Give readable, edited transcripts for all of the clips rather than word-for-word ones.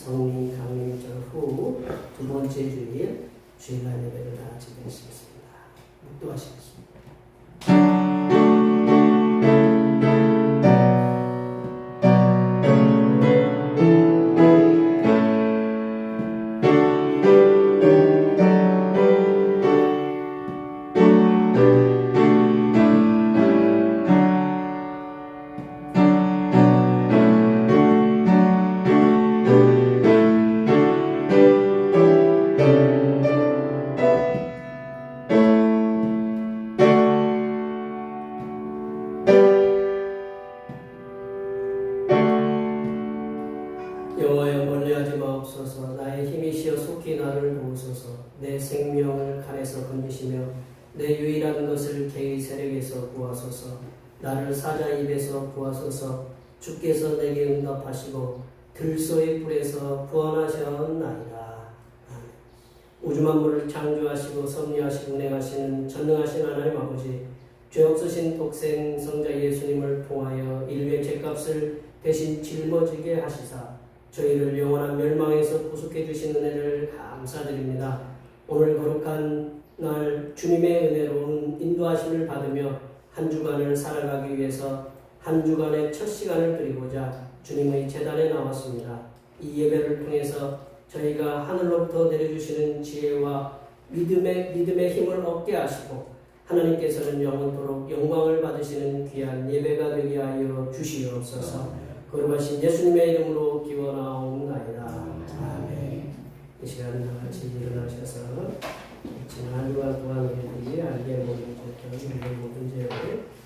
성령 강림절 후 두 번째 주일 주일날 예배를 다 같이 드리시겠습니다. 묵도하시겠습니다. 여호와여 멀리하지 마옵소서. 나의 힘이시여 속히 나를 도우소서. 내 생명을 칼에서 건지시며 내 유일한 것을 개의 세력에서 구하소서. 나를 사자 입에서 구하소서. 주께서 내게 응답하시고 들소의 불에서 구원하셨나이다. 우주 만물을 창조하시고 섭리하시고 운행하시는 전능하신 하나님 아버지, 죄 없으신 독생 성자 예수님을 통하여 인류의 죄값을 대신 짊어지게 하시사 저희를 영원한 멸망에서 구속해 주신 은혜를 감사드립니다. 오늘 거룩한 날 주님의 은혜로운 인도하심을 받으며 한 주간을 살아가기 위해서 한 주간의 첫 시간을 드리고자 주님의 제단에 나왔습니다. 이 예배를 통해서 저희가 하늘로부터 내려주시는 지혜와 믿음의 힘을 얻게 하시고 하나님께서는 영원토록 영광을 받으시는 귀한 예배가 되게 하여 주시옵소서. 거룩하신 예수님의 이름으로 기원하옵나이다. 아멘. 이 시간 같이 일어나셔서 지난 한 주간 동안 우리들이 알게 모르는 죄를 모든 죄를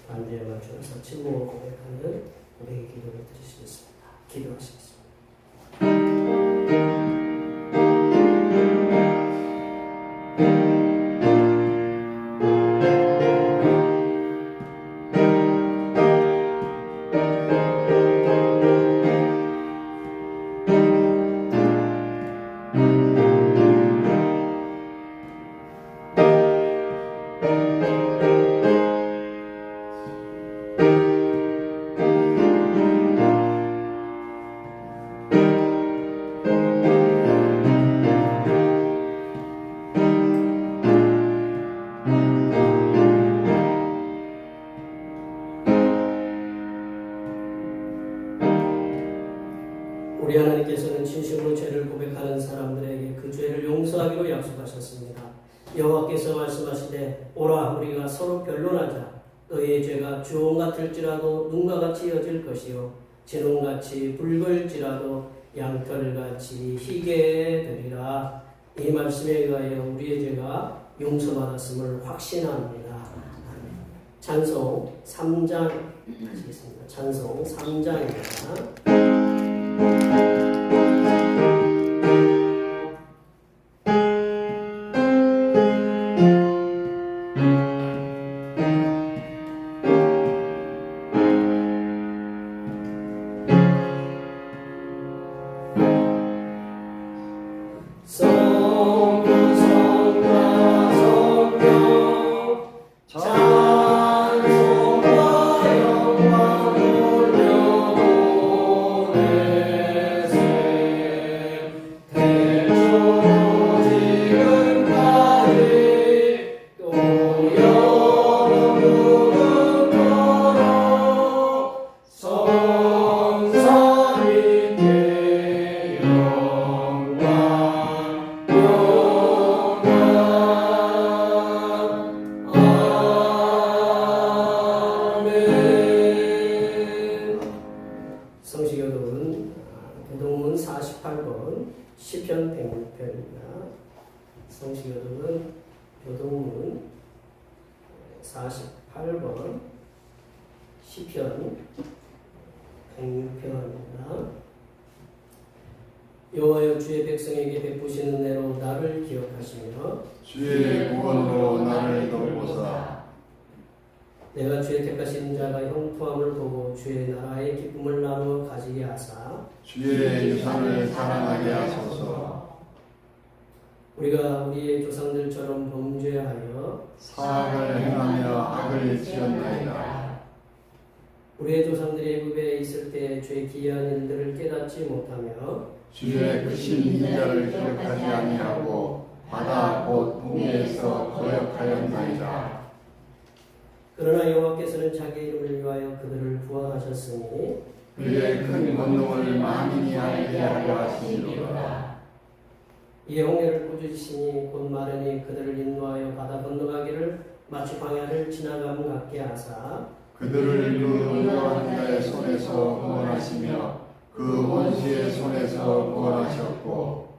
반주에 맞춰서 침묵을 고백하는 우리의 기도를 드리시겠습니다. 기도하시겠습니다. 우리 하나님께서는 진심으로 죄를 고백하는 사람들에게 그 죄를 용서하기로 약속하셨습니다. 여호와께서 말씀하시되 오라 우리가 서로 변론하자. 너희의 죄가 주홍 같을지라도 눈과 같이 여질 것이요 진홍같이 붉을지라도 양털같이 희게 되리라. 이 말씀에 의하여 우리의 죄가 용서받았음을 확신합니다. 찬송 3장 하시겠습니다. 찬송 3장입니다. 성시교독은 교동문 48번 시편 106편입니다. 성시교독은 교동문 48번 시편 106편입니다. 여호와여 주의 백성에게 베푸시는 은혜로 나를 기억하시며 주의 구원으로 나를 돌보사. 내가 주의 택하신 자가 형통함을 보고 주의 나라의 기쁨을 나누어 가지게 하사 주의 유산을 사랑하게 하소서. 우리가 우리의 조상들처럼 범죄하여 사악을 행하며 악을 지었나이다. 우리의 조상들이 애굽에 있을 때 죄 기이한 일들을 깨닫지 못하며 주의 크신 인자를 기억하지 아니하고 바다 곧 동해에서 거역하였나이다. 그러나 여호와께서는 자기 이름을 위하여 그들을 구원하셨으니 그의 큰 권능을 만인이 알게 하려 하시니로다. 이에 홍해를 꾸짖으시니 곧 마르니 그들을 인도하여 바다 건너가기를 마치 광야를 지나감 같게 하사 그들을 그 의로한 자의 손에서 구원하시며 그 원수의 손에서 구원하셨고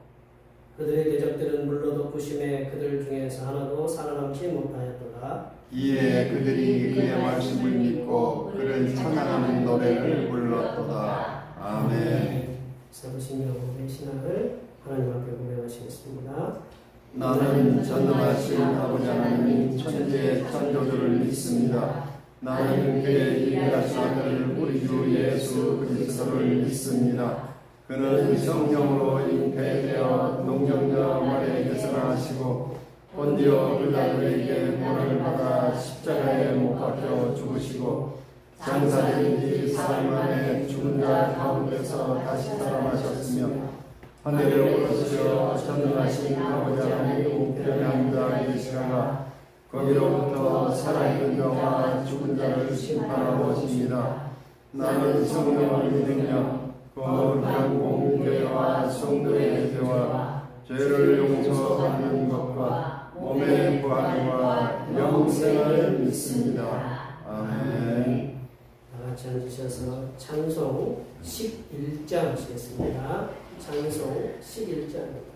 그들의 대적들은 물로 덮으심에 그들 중에서 하나도 살아남지 못하였도다. 이에 그들이 그의 말씀을 믿고 그를 찬양하는 노래를 불렀도다. 아멘. 사도신 여호와의 신앙을 하나님 앞에 고백하시겠습니다. 나는 전능하신 아버지 하나님 천지의 창조주를 믿습니다. 나는 그의 예비하신 아들 우리 주 예수 그리스도를 믿습니다. 그는 성령으로 잉태되어 농경자 마리아에게서 나시고 본디오 빌라도에게 고난을 받아 십자가에 못 박혀 죽으시고 장사된 지 사흘 만에 죽은 자 가운데서 다시 살아나셨으며 하늘에 오르시어 전능하신 아버지 하나님 우편에 앉아 계시다가 거기로부터 살아있는 자와 죽은 자를 심판하러 오십니다. 나는 성령을 믿으며 거룩한 공교회와 성도의 교회와 죄를 용서받는 것과 몸의 부활과 영생을 믿습니다. 아멘. 다 같이 앉으셔서 찬송 11장 하시겠습니다. 찬송 11장.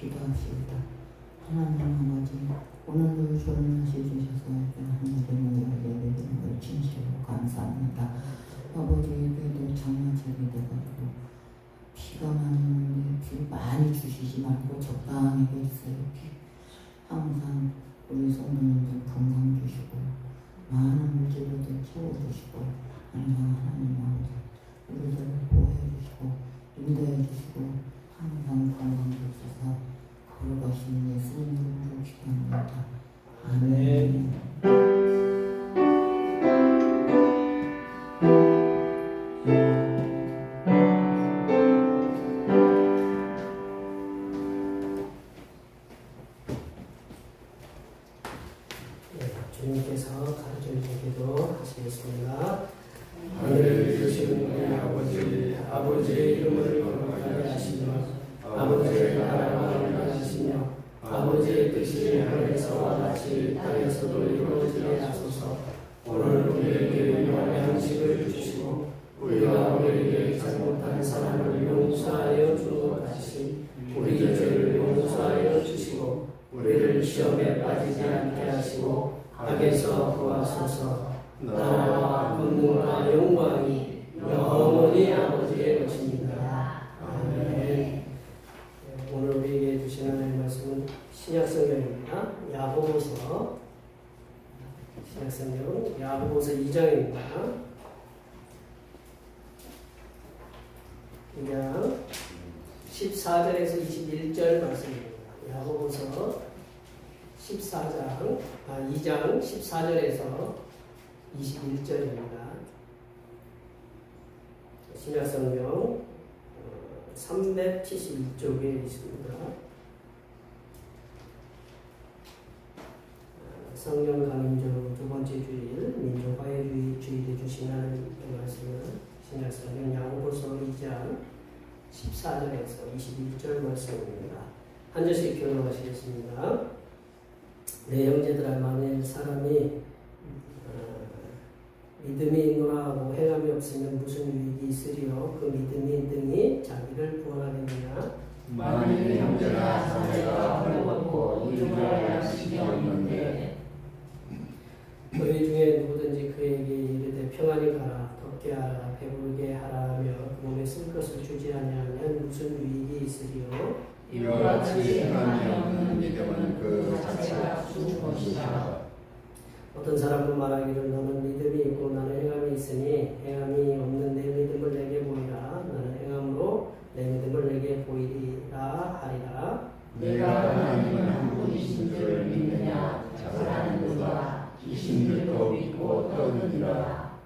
기도하시옵다. 하나님 아버지, 오늘도 좋은 날씨 주셔서 하나님의 예배드림을 진실로 감사합니다. 아버지에게도 장마철이 되고 비가 많이 비 많이 주시지 말고 적당하게 해주세요. 항상 우리 성도님들 건강 주시고 많은 물질로도 채워주시고 항상 하나님 아버지 우리들을 보호해 주시고 인도해 주시고 항상 건강 주셔서 거룩하신 예수님 이름으로 기도합니다. 아멘. 주님께서 가르쳐 주기도 하시겠습니다. 하늘에 계신 우리 아버지, 아버지의 이름을 거룩하게 하시며 아버지의 나라가 임하시며 아버지의 뜻이 하늘에서와 같이 땅에서도 이루어지게 하소서. 오늘 우리에게 일용할 양식을 주시고 우리가 우리에게 잘못한 사람을 용서하여 준 것 같이 우리 죄를 용서하여 주시고 우리를 시험에 빠지지 않게 하시고 악에서 구하소서. 나라와 권능과 영광이 영원히 아버지의 것입니다. 아멘. 오늘 우리에게 주시는 하나님의 말씀은 신약성경입니다. 야고보서 신약성경 야고보서 2장입니다. 2장 14절에서 21절 말씀입니다. 야고보서 2장 14절에서 21절입니다. 신약성경 372쪽에 있습니다. 성령 강림절 두 번째 주일 민족화해주의 주일에 주시는 말씀은 신약성경 야고보서 2장 14절에서 21절 말씀입니다. 한 절씩 교독하시겠습니다. 내 형제들아, 만일 사람이 믿음이 있노라 하고 행함이 없으면 무슨 유익이 있으리요? 그 믿음이 등이 자기를 구원하겠느냐? 만일 내 형제나 자매가 헐벗고 일할 양식이 없는데 너희 중에 누구든지 그에게 이르되 평안히 가라, 덥게 하라, 배부르게 하라 하며 그 몸에 쓸 것을 주지 아니하면 무슨 유익이 있으리요? 이와 같이 행함이 없는 믿음은 그 자체가 죽음이라. 어떤 사람은 말하기를 너는 믿음이 있고 나는 행함이 있으니 행함이 없는 내 믿음을 내게 보이라. 나는 행함으로 내 믿음을 내게 보이리라 하리라. 내가 하나님은 한 분이신 줄을 믿느냐? 자라는 누가 귀신들도 믿고 떠느니라.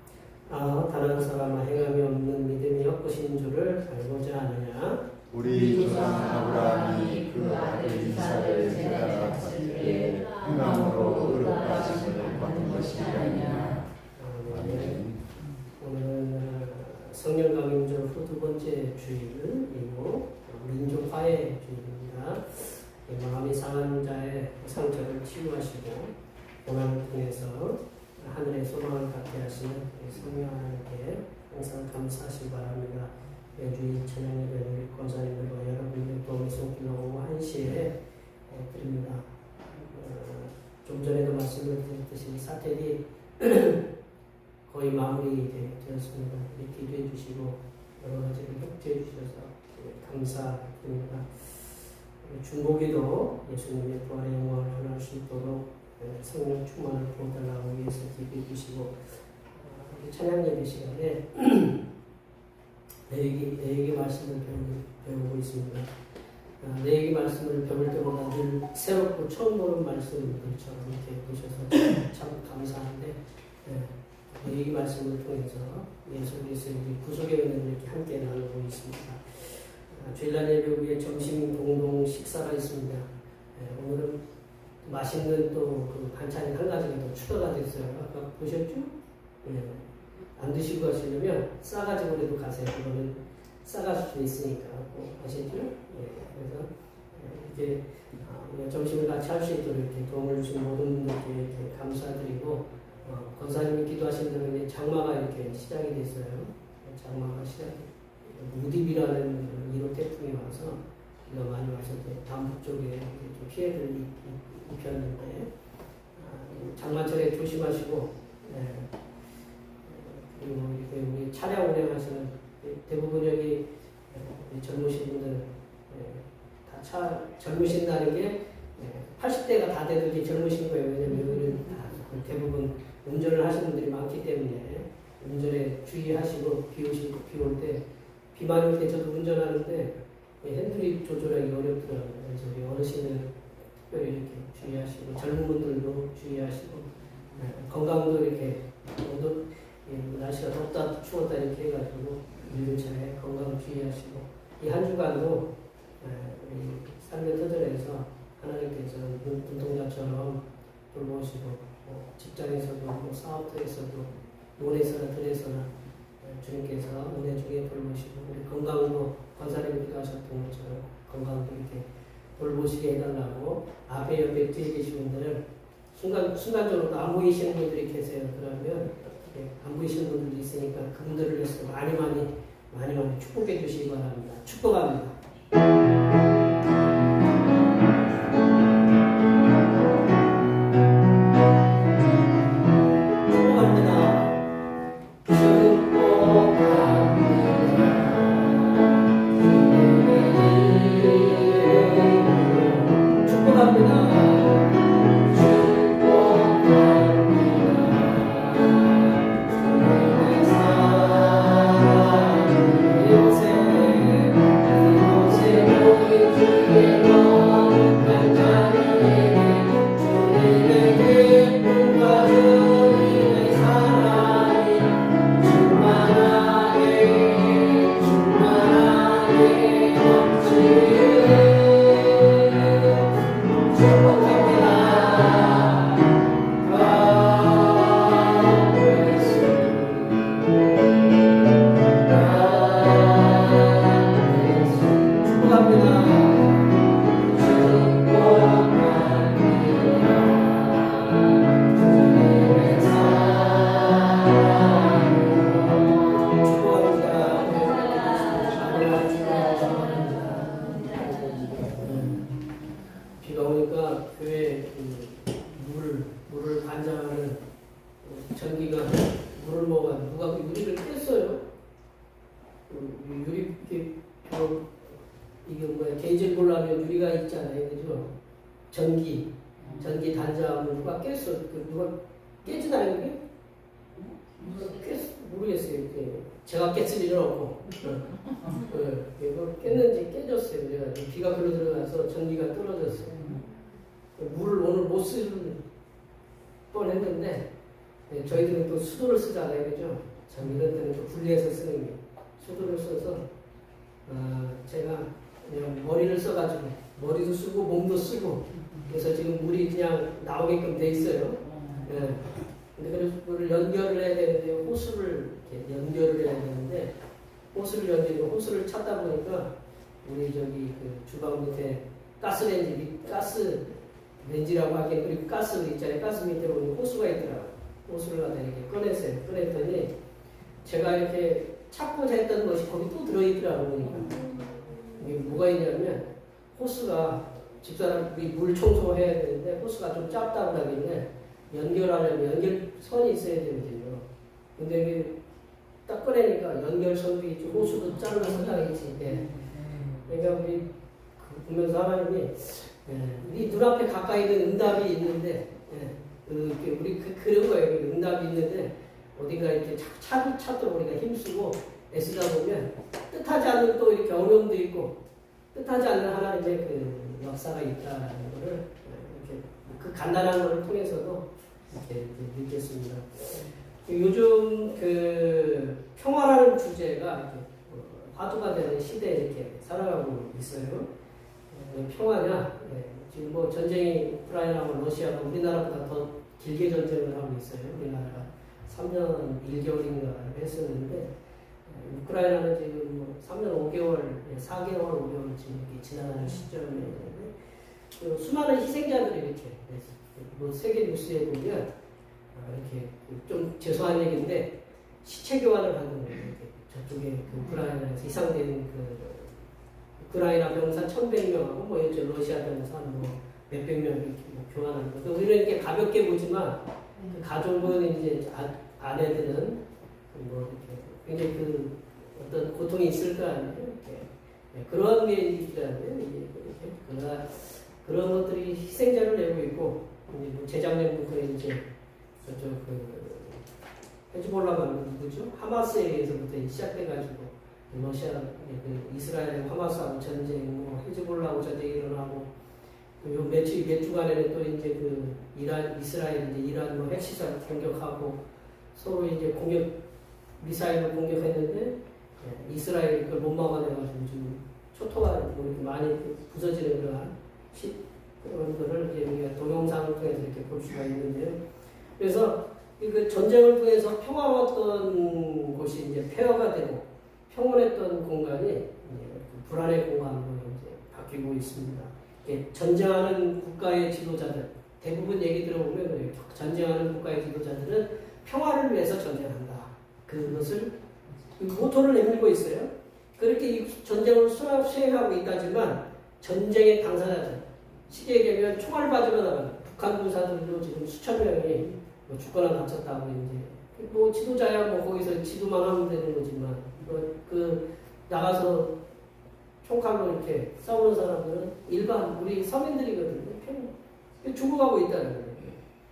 다른 사람은 행함이 없는 믿음이 헛것인 줄을 알고자 하느냐? 우리 조상 아브라함이 그 아들 이삭을 제가 갔을 때 행함으로 의롭다심을 받은 것이 아니냐. 오늘은 성령 강림절 후 두 번째 주일이고 민족 화해 주일입니다. 마음이 상한 자의 상처를 치유하시고 고난을 통해서 하늘의 소망을 갖게 하시는 성령 하나님께 항상 감사하시기 바랍니다. 매주일 찬양 예배를 권사님들과 여러분들 도움이 손길로 오후 1시에 드립니다. 좀 전에도 말씀을 드렸듯이 사택이 거의 마무리되었습니다. 기도해 주시고 여러 가지를 협조해 주셔서 감사드립니다. 중보기도 예수님의 부활의 영광을 전할 수 있도록 성령 충만을 부어달라고 위해서 기도해 주시고 찬양 예배 시간에 내얘기 말씀을 배우고 있습니다. 내얘기 말씀을 배울 때마다 늘 새롭고 처음 보는 말씀들처럼 이렇게 보셔서 참 감사한데 내얘기 말씀을 통해서 예수 그리스도의 구속의 은혜를 이렇게 함께 나누고 있습니다. 주일날 예배 후에 점심 공동 식사가 있습니다. 오늘은 맛있는 또 그 반찬이 한 가지가 더 추가가 됐어요. 아까 보셨죠? 안 드시고 가시려면 싸가지고라도 가세요. 그거는 싸갈 수 있으니까. 아시죠? 그래서 이제 점심을 같이 할 수 있도록 이렇게 도움을 주신 모든 분들께 이렇게 감사드리고 권사님이 기도하신 대로 이제 장마가 이렇게 시작이 됐어요. 장마가 무딥이라는 1호 태풍이 와서 비가 많이 와서 남북 쪽에 좀 피해를 입혔는데 장마철에 조심하시고 그리고 우리 차량 운행하시는 대부분 여기 젊으신 분들 다 젊으신다는 게 80대가 다 돼도 이제 젊으신 거예요. 왜냐면 여기는 다 대부분 운전을 하시는 분들이 많기 때문에 운전에 주의하시고 비 올 때 비 많이 올 때 저도 운전하는데 핸들이 조절하기 어렵더라고요. 그래서 우리 어르신들 특별히 이렇게 주의하시고 젊은 분들도 주의하시고 건강도 이렇게 오늘 날씨가 덥다 추웠다 이렇게 해가지고 유유차에 건강 주의하시고 이 한 주간도 우리 삶의 터전에서 하나님께서 눈동자처럼 돌보시고 직장에서도 사업터에서도 논에서나 들에서나 주님께서 은혜 중에 돌보시고 우리 건강도 권사님이 기도하셨던 것처럼 건강도 이렇게 돌보시게 해달라고 앞에 옆에 뒤에 계신 분들은 순간적으로 안 보이시는 분들이 계세요. 그러면 안 보이시는 분들도 있으니까 그분들을 위해서 많이 축복해 주시기 바랍니다. 축복합니다. 비가 오니까 교회 물을 관장하는 전기가 물을 먹어 누가 유리를 깼어요. 유리 이게 뭐야 개질 보려면 유리가 있잖아요, 그죠? 전기 단자하면 누가 깼어? 누가 깨진 아니게? 모르겠어요. 제가 깼을 일은 없고 이거 깼는지 깨졌어요. 그래가지고 비가 글로 들어가서 전기가 떨어졌어요. 물을 오늘 못 쓸 뻔했는데 저희들은 또 수도를 쓰잖아요, 그죠? 참 이런 때는 또 분리해서 쓰는 게 수도를 써서 제가 그냥 머리를 써가지고 머리도 쓰고 몸도 쓰고 그래서 지금 물이 그냥 나오게끔 돼 있어요. 근데 그래서 그걸 연결을 해야 되는데 호수를 이렇게 연결을 해야 되는데 호수를 찾다 보니까 우리 저기 그 주방 밑에 가스렌지라고 하기엔 그리고 가스 있잖아요. 가스 밑에 보면 호수가 있더라고요. 호수를 갖다 이렇게 꺼냈어요. 꺼냈더니 제가 이렇게 찾고 했던 것이 거기 또 들어있더라고요. 그러니까 이게 뭐가 있냐면 호수가 집사람이 물 청소해야 되는데 호수가 좀 짧다고 하길래 연결하려면 연결선이 있어야 되거든요. 근데 딱 꺼내니까 연결선도 있고 호수도 잘라서 당이지. 그러니까 우리 보면서 하나님이 네 눈앞에 가까이 있는 응답이 있는데 우리 그런 거예요. 응답이 있는데 어딘가 이렇게 찾도록 우리가 힘쓰고 애쓰다 보면 뜻하지 않는 또 이렇게 어려움도 있고 뜻하지 않는 하나님의 그 역사가 있다는 것을 이렇게 그 간단한 것을 통해서도 이렇게 느꼈습니다. 요즘 그 평화라는 주제가 이렇게 화두가 되는 시대에 이렇게 살아가고 있어요. 평화냐? 지금 뭐 전쟁이 우크라이나와 러시아가 우리나라보다 더 길게 전쟁을 하고 있어요. 우리나라가 3년 1개월인가 했었는데 우크라이나는 지금 뭐 3년 5개월, 4개월, 5개월 지금 이렇게 지나가는 시점에 수많은 희생자들이 이렇게 뭐 세계 뉴스에 보면 이렇게 좀 죄송한 얘기인데 시체 교환을 하는 거예요. 저쪽에 그 우크라이나에서 이상된 그 우크라이나 병사 1,100명하고 뭐 러시아 병사 뭐 몇백 명 이렇게 뭐 교환하는 거. 우리는 이렇게 가볍게 보지만 그 가족은 이제 아내들은 뭐 이렇게 굉장히 그 어떤 고통이 있을 거 아니에요. 이렇게. 그런 게 있더라고요. 그런 것들이 희생자를 내고 있고, 재작년부터 이제 저쪽 그 헤즈볼라가 누구죠? 하마스에 의해서부터 시작돼가지고 러시아, 이스라엘 하마스하고 전쟁, 뭐 헤즈볼라하고 전쟁이 일어나고 요 몇 주간에는 또 이제 그 이스라엘 이제 이란 뭐 핵시설 공격하고 서로 이제 미사일로 공격했는데 이스라엘이 그걸 못 막아내가지고 지금 초토화 뭐 이렇게 많이 부서지는 그런 거를 이제 우리가 동영상을 통해서 이렇게 볼 수가 있는데요. 그래서 그 전쟁을 통해서 평화로웠던 곳이 이제 폐허가 되고 평온했던 공간이 불안의 공간으로 이제 바뀌고 있습니다. 전쟁하는 국가의 지도자들 대부분 얘기 들어보면 전쟁하는 국가의 지도자들은 평화를 위해서 전쟁한다. 그것을 모토를 내밀고 있어요. 그렇게 이 전쟁을 수행하고 있다지만 전쟁의 당사자들 쉽게 얘기하면 총알 맞으러 나가는 북한 군사들도 지금 수천 명이 죽거나 다쳤다고 이제 뭐 지도자야 뭐 거기서 지도만 하면 되는 거지만 나가서 총칼로 이렇게 싸우는 사람들은 일반 우리 서민들이거든요. 죽어가고 있다는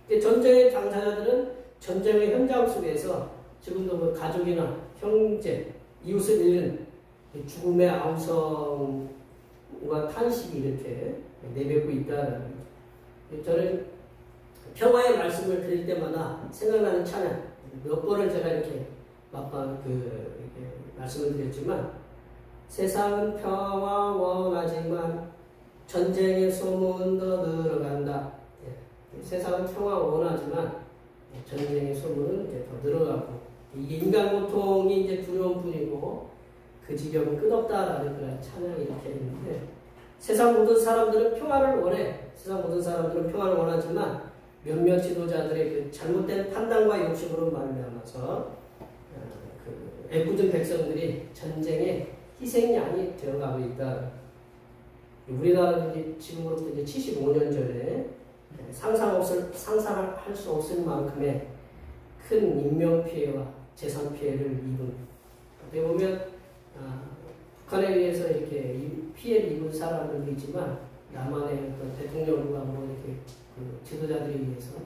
거예요. 전쟁의 당사자들은 전쟁의 현장 속에서 지금도 뭐 가족이나 형제, 이웃을 잃는 죽음의 아우성과 탄식이 이렇게 내뱉고 있다는 거예요. 저는 평화의 말씀을 드릴 때마다 생각나는 찬양 몇 번을 제가 이렇게 말씀을 드렸지만 세상은 평화 원하지만 전쟁의 소문 더 늘어간다. 세상은 평화 원하지만 전쟁의 소문은 이제 더 늘어가고 이게 인간 고통이 이제 두려운 뿐이고 그 지경은 끝없다라는 그런 찬양이 이렇게 있는데 세상 모든 사람들은 평화를 원해. 세상 모든 사람들은 평화를 원하지만 몇몇 지도자들의 그 잘못된 판단과 욕심으로 말미암아서 애꿎은 백성들이 전쟁에 희생양이 되어가고 있다. 우리나라는 지금으로부터 이제 75년 전에 상상할 수 없을 만큼의 큰 인명 피해와 재산 피해를 입은 어떻게 보면 북한에 의해서 이렇게 피해를 입은 사람들도 있지만 남한의 어떤 대통령과 뭐 이렇게 지도자들에 의해서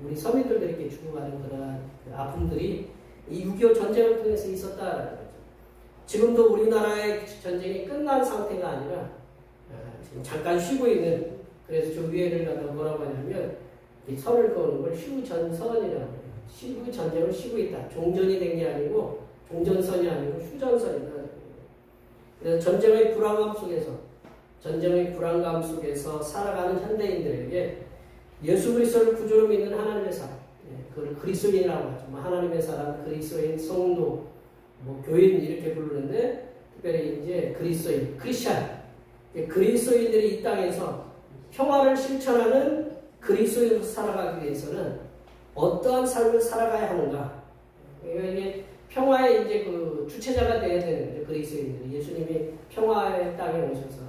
우리 서민들도 이렇게 죽어가는 그런 아픔들이 이 6.25 전쟁을 통해서 있었다라는 거죠. 지금도 우리나라의 전쟁이 끝난 상태가 아니라 지금 잠깐 쉬고 있는 그래서 저 위에를 갖다 뭐라고 하냐면 이 선을 그어놓은 걸 휴전선이라고 해요. 전쟁을 쉬고 있다. 종전이 된 게 아니고 종전선이 아니고 휴전선이다. 그래서 전쟁의 불안감 속에서 살아가는 현대인들에게 예수 그리스도를 구주로 믿는 하나님의 사람, 그걸 그리스도인이라고 하죠. 하나님의 사람, 그리스도인, 성도, 교인 이렇게 부르는데 특별히 이제 그리스도인, 크리스찬, 그리스도인들이 이 땅에서 평화를 실천하는 그리스도인으로 살아가기 위해서는 어떠한 삶을 살아가야 하는가? 이게 평화의 이제 그 주체자가 되어야 되는 그리스도인들이 예수님이 평화의 땅에 오셔서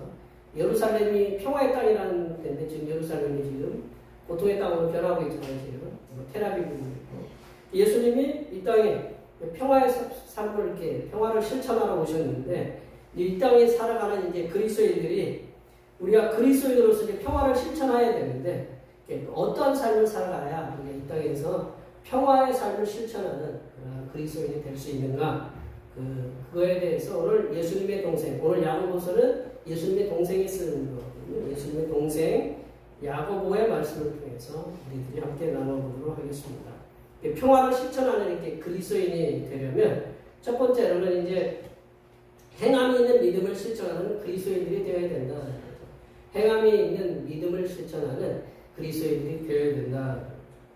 예루살렘이 평화의 땅이라는 데인데 지금 예루살렘이 지금 고통의 땅으로 변하고 있잖아요. 지금 테라비브도 있고 예수님이 이 땅에 평화의 삶을 이렇게 평화를 실천하러 오셨는데 이 땅에 살아가는 이제 그리스도인들이 우리가 그리스도인으로서 이제 평화를 실천해야 되는데 어떤 삶을 살아가야 우리가 이 땅에서 평화의 삶을 실천하는 그리스도인이 될 수 있는가? 그거에 대해서 오늘 예수님의 동생, 오늘 야고보서는 예수님의 동생이 쓰는 거거든요. 예수님의 동생 야고보의 말씀을 통해서 우리들이 함께 나눠보도록 하겠습니다. 평화를 실천하는 이렇게 그리스도인이 되려면 첫 번째로는 이제 행함이 있는 믿음을 실천하는 그리스도인들이 되어야 된다. 행함이 있는 믿음을 실천하는 그리스도인들이 되어야 된다.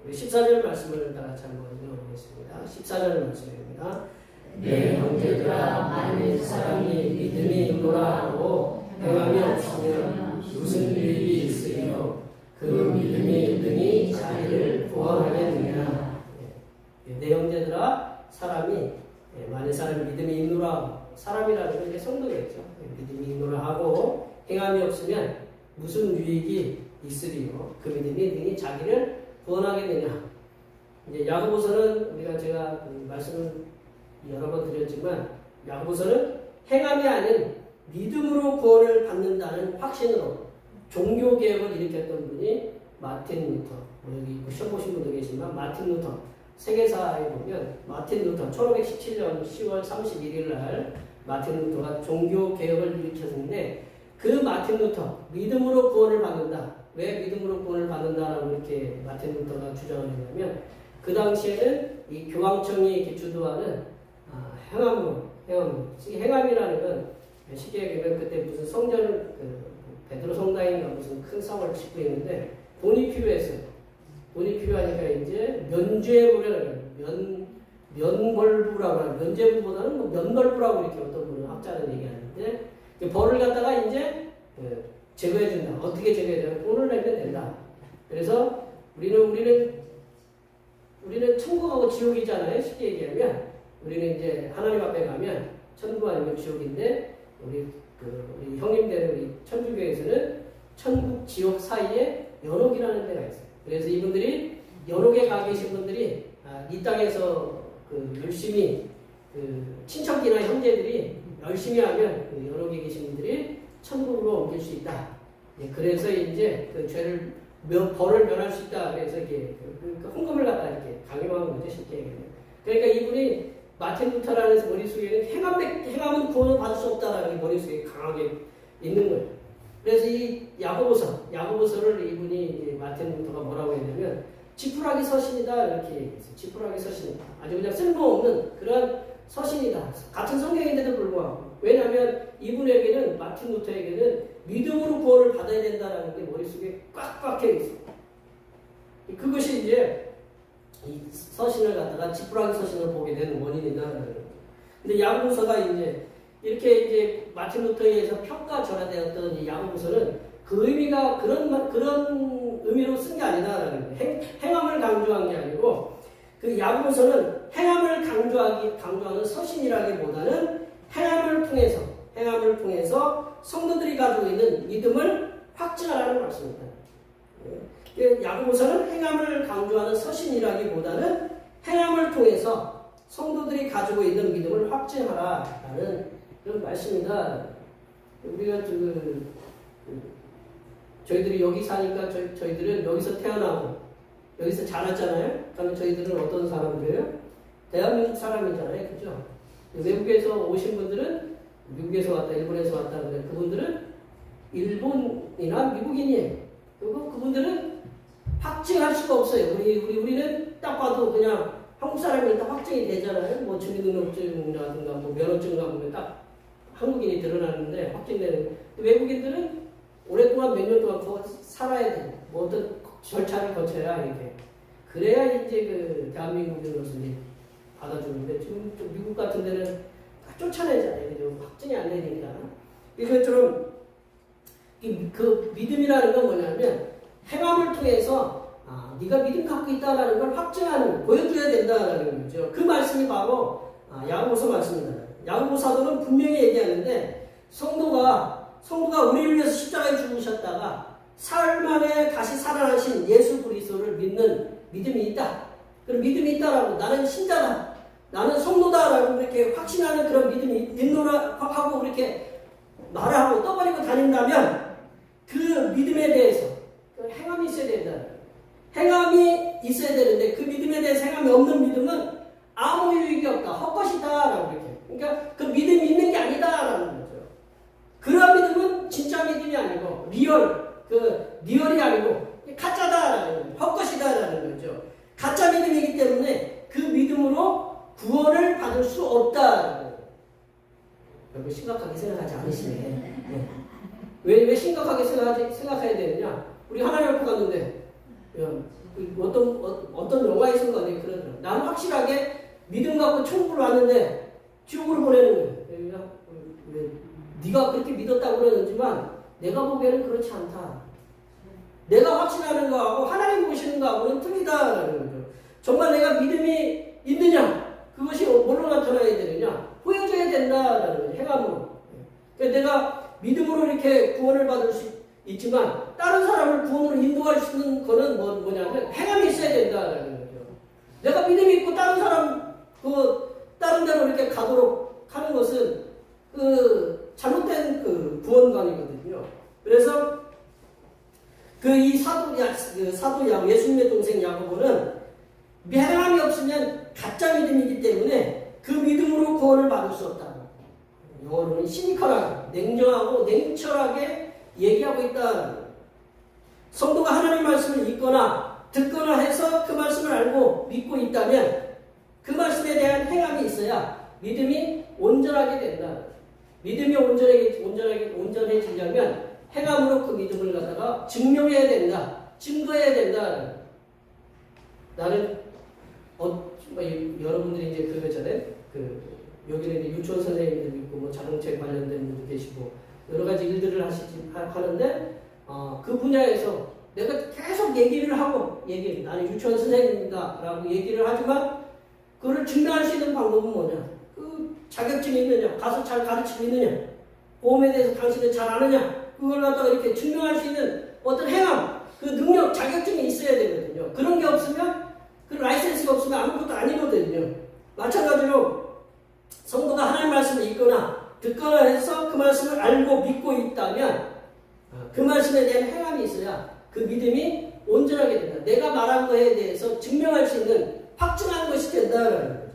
14절 말씀을 다 같이 한번 읽어보겠습니다. 14절 말씀입니다. 내 형제들아 만일 사람이 믿음이 있노라 하고 행함이 없으면 무슨 유익이 있으리요 그 믿음이 있으니 자기를 구원하겠느냐. 내 형제들아 사람이 만일 사람이 믿음이 있노라 사람이라는 건 이제 성도겠죠. 믿음이 있노라 하고 행함이 없으면 무슨 유익이 있으리요 그 믿음이 있으니 자기를 구원하겠느냐. 이제 야고보서는 제가 말씀을 여러 번 드렸지만 야고보서는 행함이 아닌 믿음으로 구원을 받는다는 확신으로 종교개혁을 일으켰던 분이 마틴 루터, 여기 시험 보신 분도 계시지만 마틴 루터 세계사에 보면 마틴 루터 1517년 10월 31일 날 마틴 루터가 종교 개혁을 일으켰는데 그 마틴 루터 믿음으로 구원을 받는다. 왜 믿음으로 구원을 받는다라고 이렇게 마틴 루터가 주장을 했냐면 그 당시에는 이 교황청이 이렇게 주도하는 행함이라는 건 쉽게 얘기하면 그때 무슨 성전을 베드로 성당인가 무슨 큰 성을 짓고 있는데 돈이 필요했어요. 돈이 필요하니까 이제 면죄부라는 면벌부라고 하는 면죄부보다는 뭐 면벌부라고 이렇게 어떤 분은 학자는 얘기하는데 벌을 갖다가 이제 제거해준다. 어떻게 제거해줘요? 돈을 내면 된다. 그래서 우리는 천국하고 지옥이잖아요. 쉽게 얘기하면 우리는 이제 하나님 앞에 가면 천국 아니면 지옥인데 우리 형님들 우리 천주교에서는 천국 지옥 사이에 연옥이라는 데가 있어요. 그래서 이분들이 연옥에 가 계신 분들이 이 땅에서 열심히 친척이나 형제들이 열심히 하면 연옥에 계신 분들이 천국으로 옮길 수 있다. 그래서 이제 그 죄를 벌을 면할 수 있다. 그래서 이게 헌금을 갖다 이렇게 강요하는 거죠. 쉽게 얘기하면. 그러니까 이분이 마틴 루터라는 머릿속에는 행함은 구원을 받을 수 없다라는 게 머릿속에 강하게 있는 거예요. 그래서 이 야고보서를 이분이 마틴 루터가 뭐라고 했냐면 지푸라기 서신이다 이렇게 얘기했어요. 지푸라기 서신이다. 아주 그냥 쓸모없는 그런 서신이다. 같은 성경인데도 불구하고. 왜냐하면 이분에게는 마틴 루터에게는 믿음으로 구원을 받아야 된다라는 게 머릿속에 꽉꽉 해 있어요. 그것이 이제 이 서신을 갖다가 지푸라기 서신을 보게 되는 원인이다. 근데 야고보서가 이제 이렇게 이제 마틴 루터에 의해서 평가절하되었던 이 야고보서는 그 의미가 그런 의미로 쓴 게 아니다라는 거예요. 행함을 강조한 게 아니고 그 야고보서는 행함을 강조하는 서신이라기보다는 행함을 통해서 성도들이 가지고 있는 믿음을 확증하라는 말씀입니다. 야고보서는 행함을 강조하는 서신이라기보다는 행함을 통해서 성도들이 가지고 있는 믿음을 확증하라라는 그런 말씀이다. 우리가 저희들이 여기 사니까 저희들은 여기서 태어나고 여기서 자랐잖아요. 그러면 저희들은 어떤 사람들이에요? 대한민국 사람이잖아요. 그죠? 외국에서 오신 분들은 미국에서 왔다, 일본에서 왔다 그래. 그분들은 일본이나 미국인이에요. 그리고 그분들은 확증할 수가 없어요. 우리는 딱 봐도 그냥 한국 사람이 딱 확증이 되잖아요. 뭐 주민등록증이라든가 뭐 면허증 가보면 딱 한국인이 드러나는데 확증되는. 외국인들은 오랫동안 몇 년 동안 거기 살아야 돼요. 뭐 어떤 절차를 거쳐야 이게. 그래야 이제 그 대한민국으로서 받아주는데 지금 좀 미국 같은 데는 다 쫓아내잖아요. 그죠? 확증이 안 되니까. 이것처럼 그 믿음이라는 건 뭐냐면 행함을 통해서 네가 믿음 갖고 있다라는 걸 확증하는, 보여줘야 된다라는 거죠. 그 말씀이 바로 야고보서 말씀입니다. 야고보 사도는 분명히 얘기하는데 성도가 우리를 위해서 십자가에 죽으셨다가 사흘 만에 다시 살아나신 예수 그리스도를 믿는 믿음이 있다. 그런 믿음이 있다라고, 나는 신자다, 나는 성도다라고 이렇게 확신하는 그런 믿음이 있노라 하고 그렇게 말을 하고 떠버리고 다닌다면 그 믿음에 대해서 행함이 있어야 된다. 행함이 있어야 되는데 그 믿음에 대해서 행함이 없는 믿음은 아무 유익이 없다. 헛것이다라고 이렇게. 그러니까 그 믿음이 있는 게 아니다라는 거죠. 그런 믿음은 진짜 믿음이 아니고 리얼이 아니고 가짜다라는 거죠. 헛것이다라는 거죠. 가짜 믿음이기 때문에 그 믿음으로 구원을 받을 수 없다. 여러분 심각하게 생각하지 않으시네. 네. 왜 심각하게 생각해야 되느냐? 우리 하나님 앞에 갔는데 어떤 영화에서인가 그러더라고요. 나는 확실하게 믿음 갖고 천국으로 왔는데 지옥으로 보내는 거예요. 네가 그렇게 믿었다고 그러는지만 내가 보기에는 그렇지 않다. 내가 확신하는 거하고 하나님 보시는 거하고는 틀리다라는 거죠. 정말 내가 믿음이 있느냐? 그것이 뭘로 나타나야 되느냐? 보여줘야 된다라는 거죠. 행함으로. 그러니까 내가 믿음으로 이렇게 구원을 받을 수 있지만 다른 사람을 구원으로 인도할 수 있는 거는 뭐냐면 행함이 있어야 된다라는 거죠. 내가 믿음이 있고 다른 사람 다른 데로 이렇게 가도록 하는 것은 잘못된 구원관이거든요. 그래서 이 사도 예수님의 동생 야고보는 행함이 없으면 가짜 믿음이기 때문에 그 믿음으로 구원을 받을 수 없다고. 영어로는 시니컬하게, 냉정하고 냉철하게 얘기하고 있다. 성도가 하나님 말씀을 읽거나 듣거나 해서 그 말씀을 알고 믿고 있다면 그 말씀에 대한 행함이 있어야 믿음이 온전하게 된다. 믿음이 온전해지려면 행함으로 그 믿음을 갖다가 증명해야 된다. 증거해야 된다. 나는 여러분들이 이제 그거잖아요. 여기는 이제 유치원 선생님들도 있고 뭐 자동차 관련된 분도 계시고 여러 가지 일들을 하는데 그 분야에서 내가 계속 얘기를 하고 나는 유치원 선생님이다라고 얘기를 하지만 그거를 증명할 수 있는 방법은 뭐냐? 그 자격증이 있느냐? 가서 잘 가르치고 있느냐? 보험에 대해서 당신은 잘 아느냐? 그걸 갖다가 이렇게 증명할 수 있는 어떤 행함, 그 능력, 자격증이 있어야 되거든요. 그런 게 없으면 그 라이센스가 없으면 아무것도 아니거든요. 마찬가지로 성도가 하나님 말씀을 읽거나 듣거나 해서 그 말씀을 알고 믿고 있다면 그 말씀에 대한 행함이 있어야 그 믿음이 온전하게 된다. 내가 말한 거에 대해서 증명할 수 있는 확증하는 것이 된다는 거죠.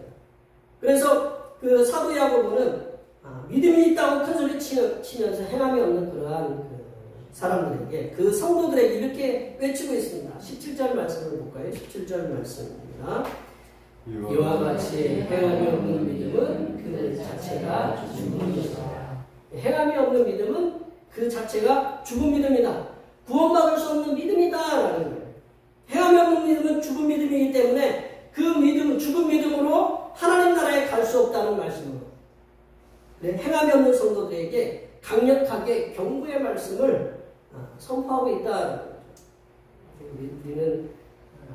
그래서 그 사도 야고보는 믿음이 있다고 큰 소리 치면서 행함이 없는 그러한 사람들에게 그 성도들에게 이렇게 외치고 있습니다. 17절 말씀을 볼까요? 17절 말씀입니다. 이와 같이 행함이 없는 믿음은 그 자체가 죽은 것이다. 행함이 없는 믿음은 그 자체가 죽은 믿음이다. 구원받을 수 없는 믿음이다라는 거예요. 행함이 없는 믿음은 죽은 믿음이기 때문에 그 믿음은 죽은 믿음으로 하나님 나라에 갈 수 없다는 말씀으로 행함이 없는 성도들에게 강력하게 경고의 말씀을 선포하고 있다. 우리는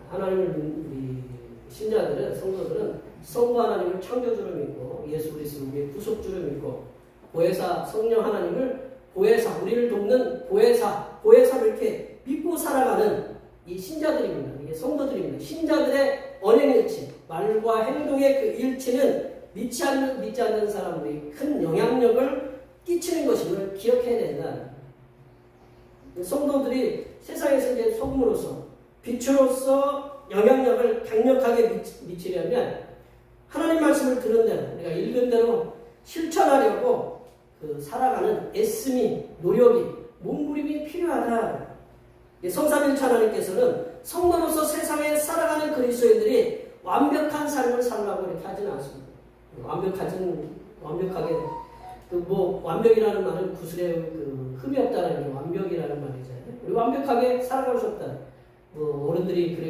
하나님을 우리 신자들은 성도들은 성부 하나님을 창조주로 믿고 예수 그리스도의 구속주로 믿고 보혜사 성령 하나님을 보혜사 우리를 돕는 보혜사를 이렇게 믿고 살아가는 이 신자들입니다. 이게 성도들입니다. 신자들의 언행일치 말과 행동의 그 일치는 믿지 않는 사람들이 큰 영향력을 끼치는 것임을 기억해야 된다. 성도들이 세상에서 이제 소금으로서 빛으로서 영향력을 강력하게 미치려면 하나님 말씀을 들은 대로 우리가 읽은 대로 실천하려고 살아가는 애씀이 노력이 몸부림이 필요하다. 성삼일차 하나님께서는 성도로서 세상에 살아가는 그리스도인들이 완벽한 삶을 살라고 이렇게 하지는 않습니다. 완벽하게 완벽이라는 말은 구슬에 흠이 없다는 게 완벽이라는 말이잖아요. 우리 완벽하게 살아갈 수 없다. 어른들이 그래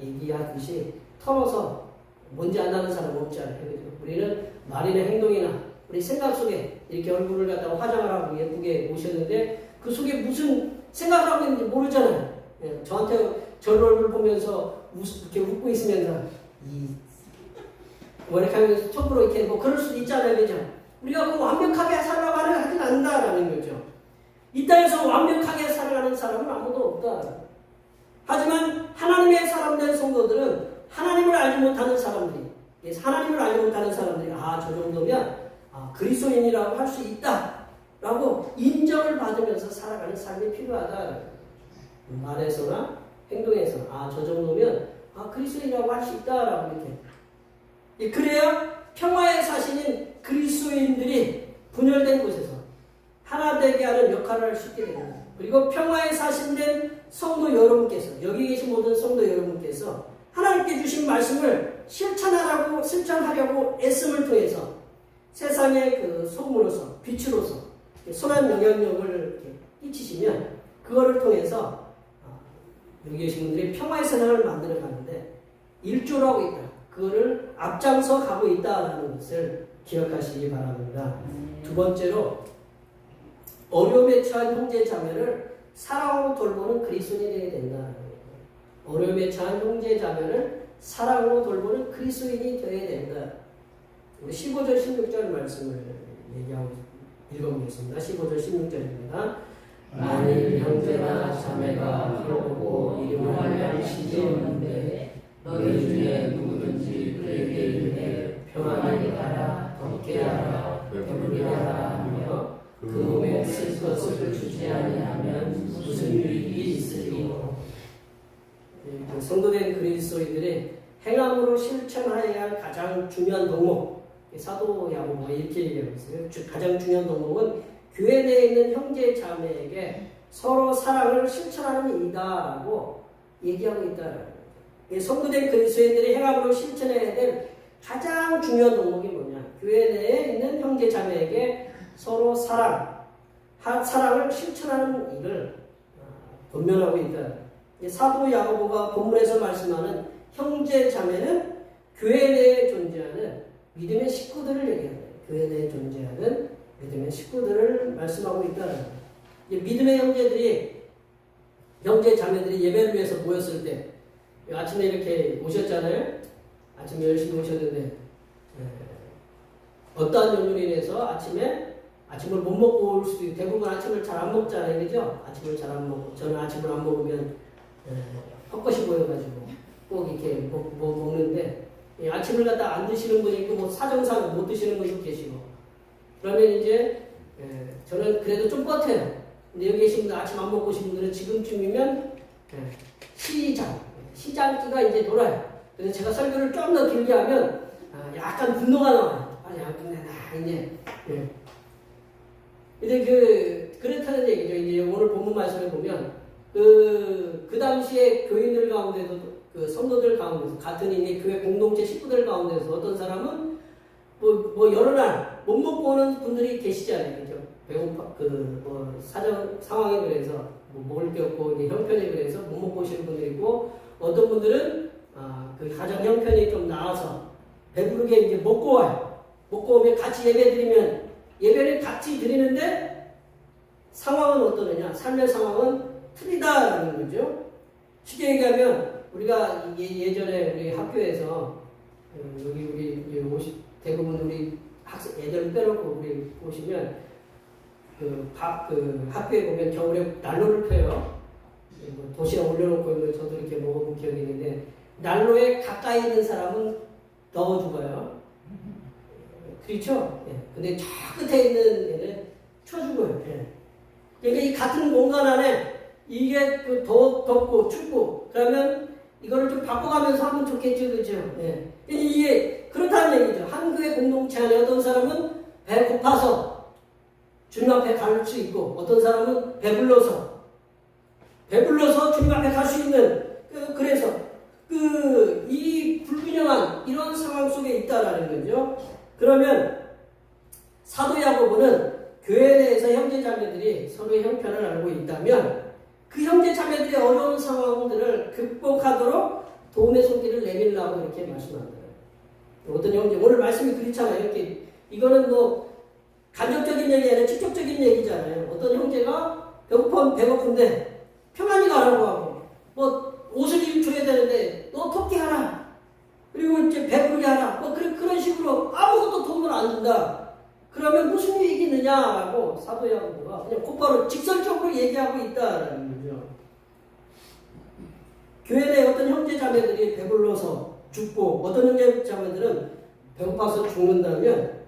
얘기하듯이 털어서 먼지 안 나는 사람 없지 않아요. 그죠? 우리는 말이나 행동이나 우리 생각 속에 이렇게 얼굴을 갖다가 화장을 하고 예쁘게 오셨는데 그 속에 무슨 생각을 하고 있는지 모르잖아요. 저한테 저런 얼굴 보면서 이렇게 웃고 있으면서 이렇게 하면서 척으로 이렇게 그럴 수도 있잖아요. 그죠? 우리가 완벽하게 살아가고 하진 않는다라는 거죠. 이 땅에서 완벽하게 살아가는 사람은 아무도 없다. 하지만 하나님의 사람된 성도들은 하나님을 알지 못하는 사람들이 저 정도면 그리스도인이라고 할 수 있다라고 인정을 받으면서 살아가는 삶이 필요하다. 말에서나 행동에서나 저 정도면 그리스도인이라고 할 수 있다라고 이렇게 그래야 평화의 사신인 그리스도인들이 분열된 곳에서 하나 되게 하는 역할을 할 수 있게 됩니다. 그리고 평화의 사신된 성도 여러분께서 여기 계신 모든 성도 여러분께서 하나님께 주신 말씀을 실천하려고 애씀을 통해서 세상의 소금으로서 빛으로서 선한 영향력을 끼치시면 그거를 통해서 여기 계신 분들이 평화의 세상을 만들어 가는데 일조를 하고 있다. 그거를 앞장서 가고 있다는 것을 기억하시기 바랍니다. 두 번째로 어려움에 처한 형제 자매를 사랑으로 돌보는 그리스도인이 되어야 된다. 어려움에 처한 형제 자매를 사랑으로 돌보는 그리스도인이 되어야 된다. 우리 15절 16절 말씀을 읽어보겠습니다. 15절 16절입니다. 만일 형제나 자매가 그러고 이름을 알리시지 않는데 너희 중에 누구든지 그에게 이르되 평안히 가라 덥게 하라 배부르게 하라 하며 그 몸에 쓸 것을 주지 아니하면 무슨 유익이 있으리요. 성도된 그리스도인들의 행함으로 실천하여야 할 가장 중요한 덕목, 사도 야고보가 이렇게 얘기하고 있어요. 가장 중요한 덕목은 교회 내에 있는 형제 자매에게 서로 사랑을 실천하는 일이다라고 얘기하고 있다. 성도된 그리스도인들이 행함으로 실천해야 될 가장 중요한 덕목이 뭐냐? 교회 내에 있는 형제 자매에게 서로 사랑을 실천하는 일을 권면하고 있다. 사도 야고보가 본문에서 말씀하는 형제 자매는 교회 내에 존재하는 믿음의 식구들을 얘기합니다. 교회 내에 존재하는 믿음의 식구들을 말씀하고 있다는 거예요. 믿음의 형제 자매들이 예배를 위해서 모였을 때 아침에 이렇게 오셨잖아요. 아침에 열심히 오셨는데 어떠한 연유로 인해서 아침을 못 먹고 올 수도 있고, 대부분 아침을 잘 안 먹잖아요. 그죠? 아침을 잘 안 먹고, 저는 아침을 안 먹으면 헛것이 보여가지고 꼭 이렇게 먹는데, 아침을 갖다 안 드시는 분이 있고, 뭐 사정상 못 드시는 분도 계시고, 그러면 이제 저는 그래도 좀 버텨요. 근데 여기 계신 분들, 아침 안 먹고 오신 분들은 지금쯤이면 시장기가 이제 돌아요. 그래서 제가 설교를 좀 더 길게 하면 약간 분노가 나와요. 빨리 안 끝내나 이제. 이제 그렇다는 얘기죠. 이제 오늘 본문 말씀을 보면 그 당시에 교인들 가운데도, 그 성도들 가운데서, 같은 이제 교회 공동체 식구들 가운데서 어떤 사람은 뭐 여러 날 못 먹고 오는 분들이 계시잖아요. 그죠? 배고파, 상황이 그래서 먹을 게 없고 이제 형편이 그래서 못 먹고 오시는 분들이 있고, 어떤 분들은 그 가정 형편이 좀 나아서 배부르게 이제 먹고 와요. 먹고 오면 같이 예배드리면, 예배를 같이 드리는데 상황은 어떠느냐? 삶의 상황은 틀리다라는 거죠. 쉽게 얘기하면 우리가 예전에 우리 학교에서 여기 우리 대부분 우리 학생 애들 빼놓고 우리 보시면 그 학교에 보면 겨울에 난로를 펴요. 도시락 올려놓고 저도 이렇게 먹어본 기억이 있는데, 난로에 가까이 있는 사람은 더워 죽어요. 그렇죠? 예. 근데 저 끝에 있는 애는 추워 죽어요. 예. 그러니까 이 같은 공간 안에 이게 덥고 춥고, 그러면 이거를 좀 바꿔가면서 하면 좋겠죠. 그죠? 예. 이게 그렇다는 얘기죠. 한 교회 공동체 안에 어떤 사람은 배고파서 주님 앞에 갈 수 있고, 어떤 사람은 배불러서 주님 앞에 갈 수 있는, 그래서 이 불균형한 이런 상황 속에 있다라는 거죠. 그러면 사도 야고보는 교회 내에서 형제 자매들이 서로의 형편을 알고 있다면 그 형제 자매들의 어려운 상황들을 극복하도록 도움의 손길을 내밀라고 이렇게 말씀합니다. 어떤 형제, 오늘 말씀이 그렇잖아요. 이렇게 이거는 뭐 간접적인 얘기 아니라 직접적인 얘기잖아요. 어떤 형제가 배고픈데 평안히 가라고 하고, 뭐 옷을 입혀야 되는데 너 토끼 하라, 그리고 이제 배부르게 하라, 뭐 그런 식으로 아무것도 도움을 안 준다. 그러면 무슨 이익이 있느냐라고 사도 야고보가 그냥 곧바로 직설적으로 얘기하고 있다라는 거죠. 교회 내 어떤 형제 자매들이 배불러서 죽고, 어떤 형제 자매들은 배고파서 죽는다면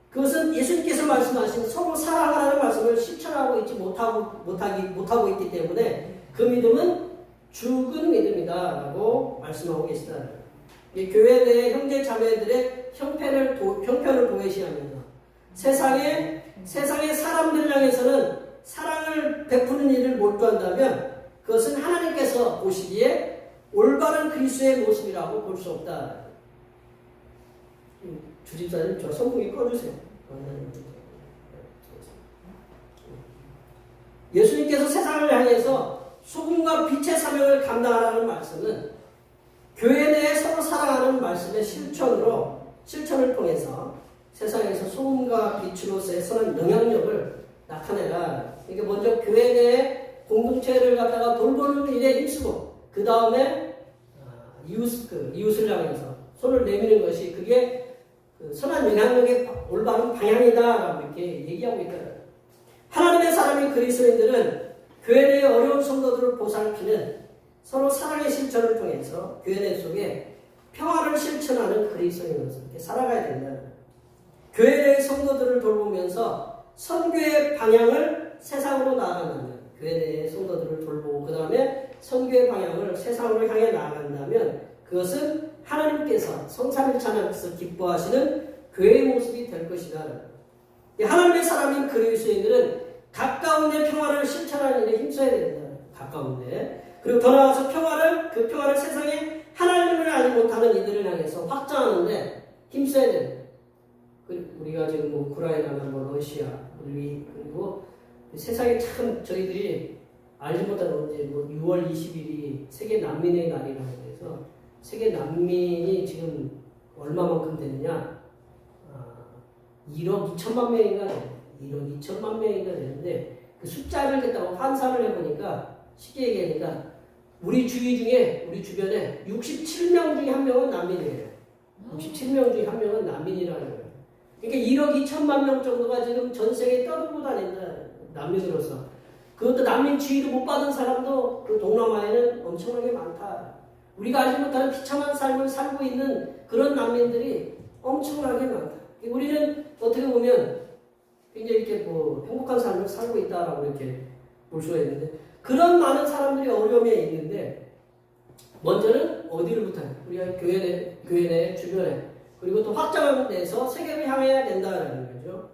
그것은 예수님께서 말씀하신 서로 사랑하라는 말씀을 실천하고 있지 못하고 있기 때문에 그 믿음은 죽은 믿음이다라고 말씀하고 계시다. 교회 내 형제 자매들의 형편을 도외시하면서 세상의 사람들 향해서는 사랑을 베푸는 일을 몰두한다면 그것은 하나님께서 보시기에 올바른 그리스도의 모습이라고 볼 수 없다. 주집사님, 저 선풍기 꺼주세요. 예수님께서 세상을 향해서 소금과 빛의 사명을 감당하라는 말씀은 교회 내에 서로 사랑하는 말씀의 실천을 통해서 세상에서 소금과 빛으로서의 선한 영향력을 나타내라. 이게 먼저 교회 내에 공동체를 갖다가 돌보는 일에 힘쓰고, 그 다음에 이웃을 향해서 손을 내미는 것이 그게 선한 영향력의 올바른 방향이다라고 이렇게 얘기하고 있다. 하나님의 사람인 그리스도인들은 교회 내의 어려운 성도들을 보살피는 서로 사랑의 실천을 통해서 교회 내 속에 평화를 실천하는 그리스도인으로서 이렇게 살아가야 된다. 교회 내 성도들을 돌보면서 선교의 방향을 세상으로 나아간다면, 교회 내의 성도들을 돌보고 그 다음에 선교의 방향을 세상으로 향해 나아간다면 그것은 하나님께서 성삼일체 하나님께서 기뻐하시는 교회의 모습이 될 것이다. 하나님의 사람인 그리스도인들은 가까운 데 평화를 실천하는 일에 힘써야 된다. 가까운 데. 그리고 더 나아가서 그 평화를 세상에 하나님을 알지 못하는 이들을 향해서 확장하는 데 힘써야 된다. 우리가 지금 뭐 우크라이나나 뭐 러시아, 그리고 세상에 참 저희들이 알지 못하는 이제 뭐 6월 20일이 세계 난민의 날이라고 해서 세계 난민이 지금 얼마만큼 되느냐? 1억 2천만 명인가 돼요. 1억 2천만 명인가 되는데 그 숫자를 갖다가 환산을 해보니까 쉽게 얘기하니까 우리 주변에 67명 중에 한 명은 난민이에요. 67명 중에 한 명은 난민이라는 거예요. 그러니까 1억 2천만 명 정도가 지금 전 세계에 떠들고 다닌다. 난민으로서. 그것도 난민 지위도 못 받은 사람도 그 동남아에는 엄청나게 많다. 우리가 알지 못하는 비참한 삶을 살고 있는 그런 난민들이 엄청나게 많다. 우리는 어떻게 보면 굉장히 이렇게 뭐 행복한 삶을 살고 있다라고 이렇게 볼 수가 있는데 그런 많은 사람들이 어려움에 있는데 먼저는 어디로부터 우리가 교회 내 주변에 그리고 또 확장을 내서 세계를 향해야 된다라는 거죠.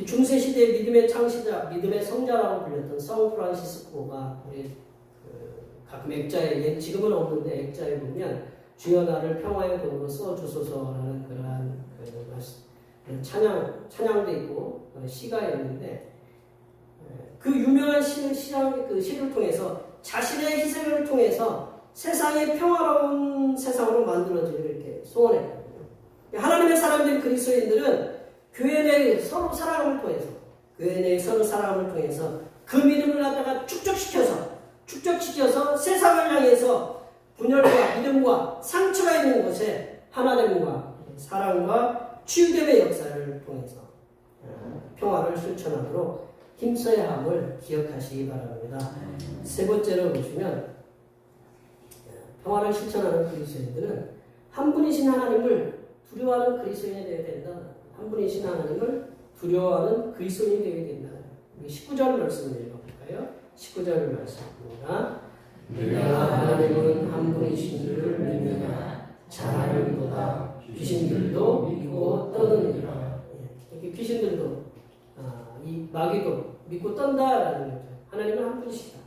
중세시대의 믿음의 창시자, 믿음의 성자라고 불렸던 성 프란시스코가 우리 가끔 액자에 지금은 없는데 액자에 보면 주여 나를 평화의 도로 써주소서라는 그러한 찬양도 있고 시가 있는데 그 유명한 시를 통해서 자신의 희생을 통해서 세상의 평화로운 세상으로 만들어지기를 이렇게 소원했거든요. 하나님의 사람들 그리스도인들은 교회 내 서로 사랑을 통해서 그 믿음을 갖다가 축적시켜서 세상을 향해서 분열과 믿음과 상처가 있는 곳에 하나됨과 사랑과 치유됨의 역사를 통해서 평화를 실천하도록 힘써야 함을 기억하시기 바랍니다. 세 번째로 보시면 평화를 실천하는 그리스도인들은 한 분이신 하나님을 두려워하는 그리스도인이 되어야 된다. 한 분이신 하나님을 두려워하는 그리스도인이 되어야 된다. 19절 말씀을 읽어볼까요? 19절 말씀입니다. 내가 하나님은 한 분이신 줄을 믿느냐 잘 알거니와 귀신들도 믿고 떠느니라. 귀신들도 이 마귀도 믿고 떤다라는 거죠. 하나님은 한 분이시다.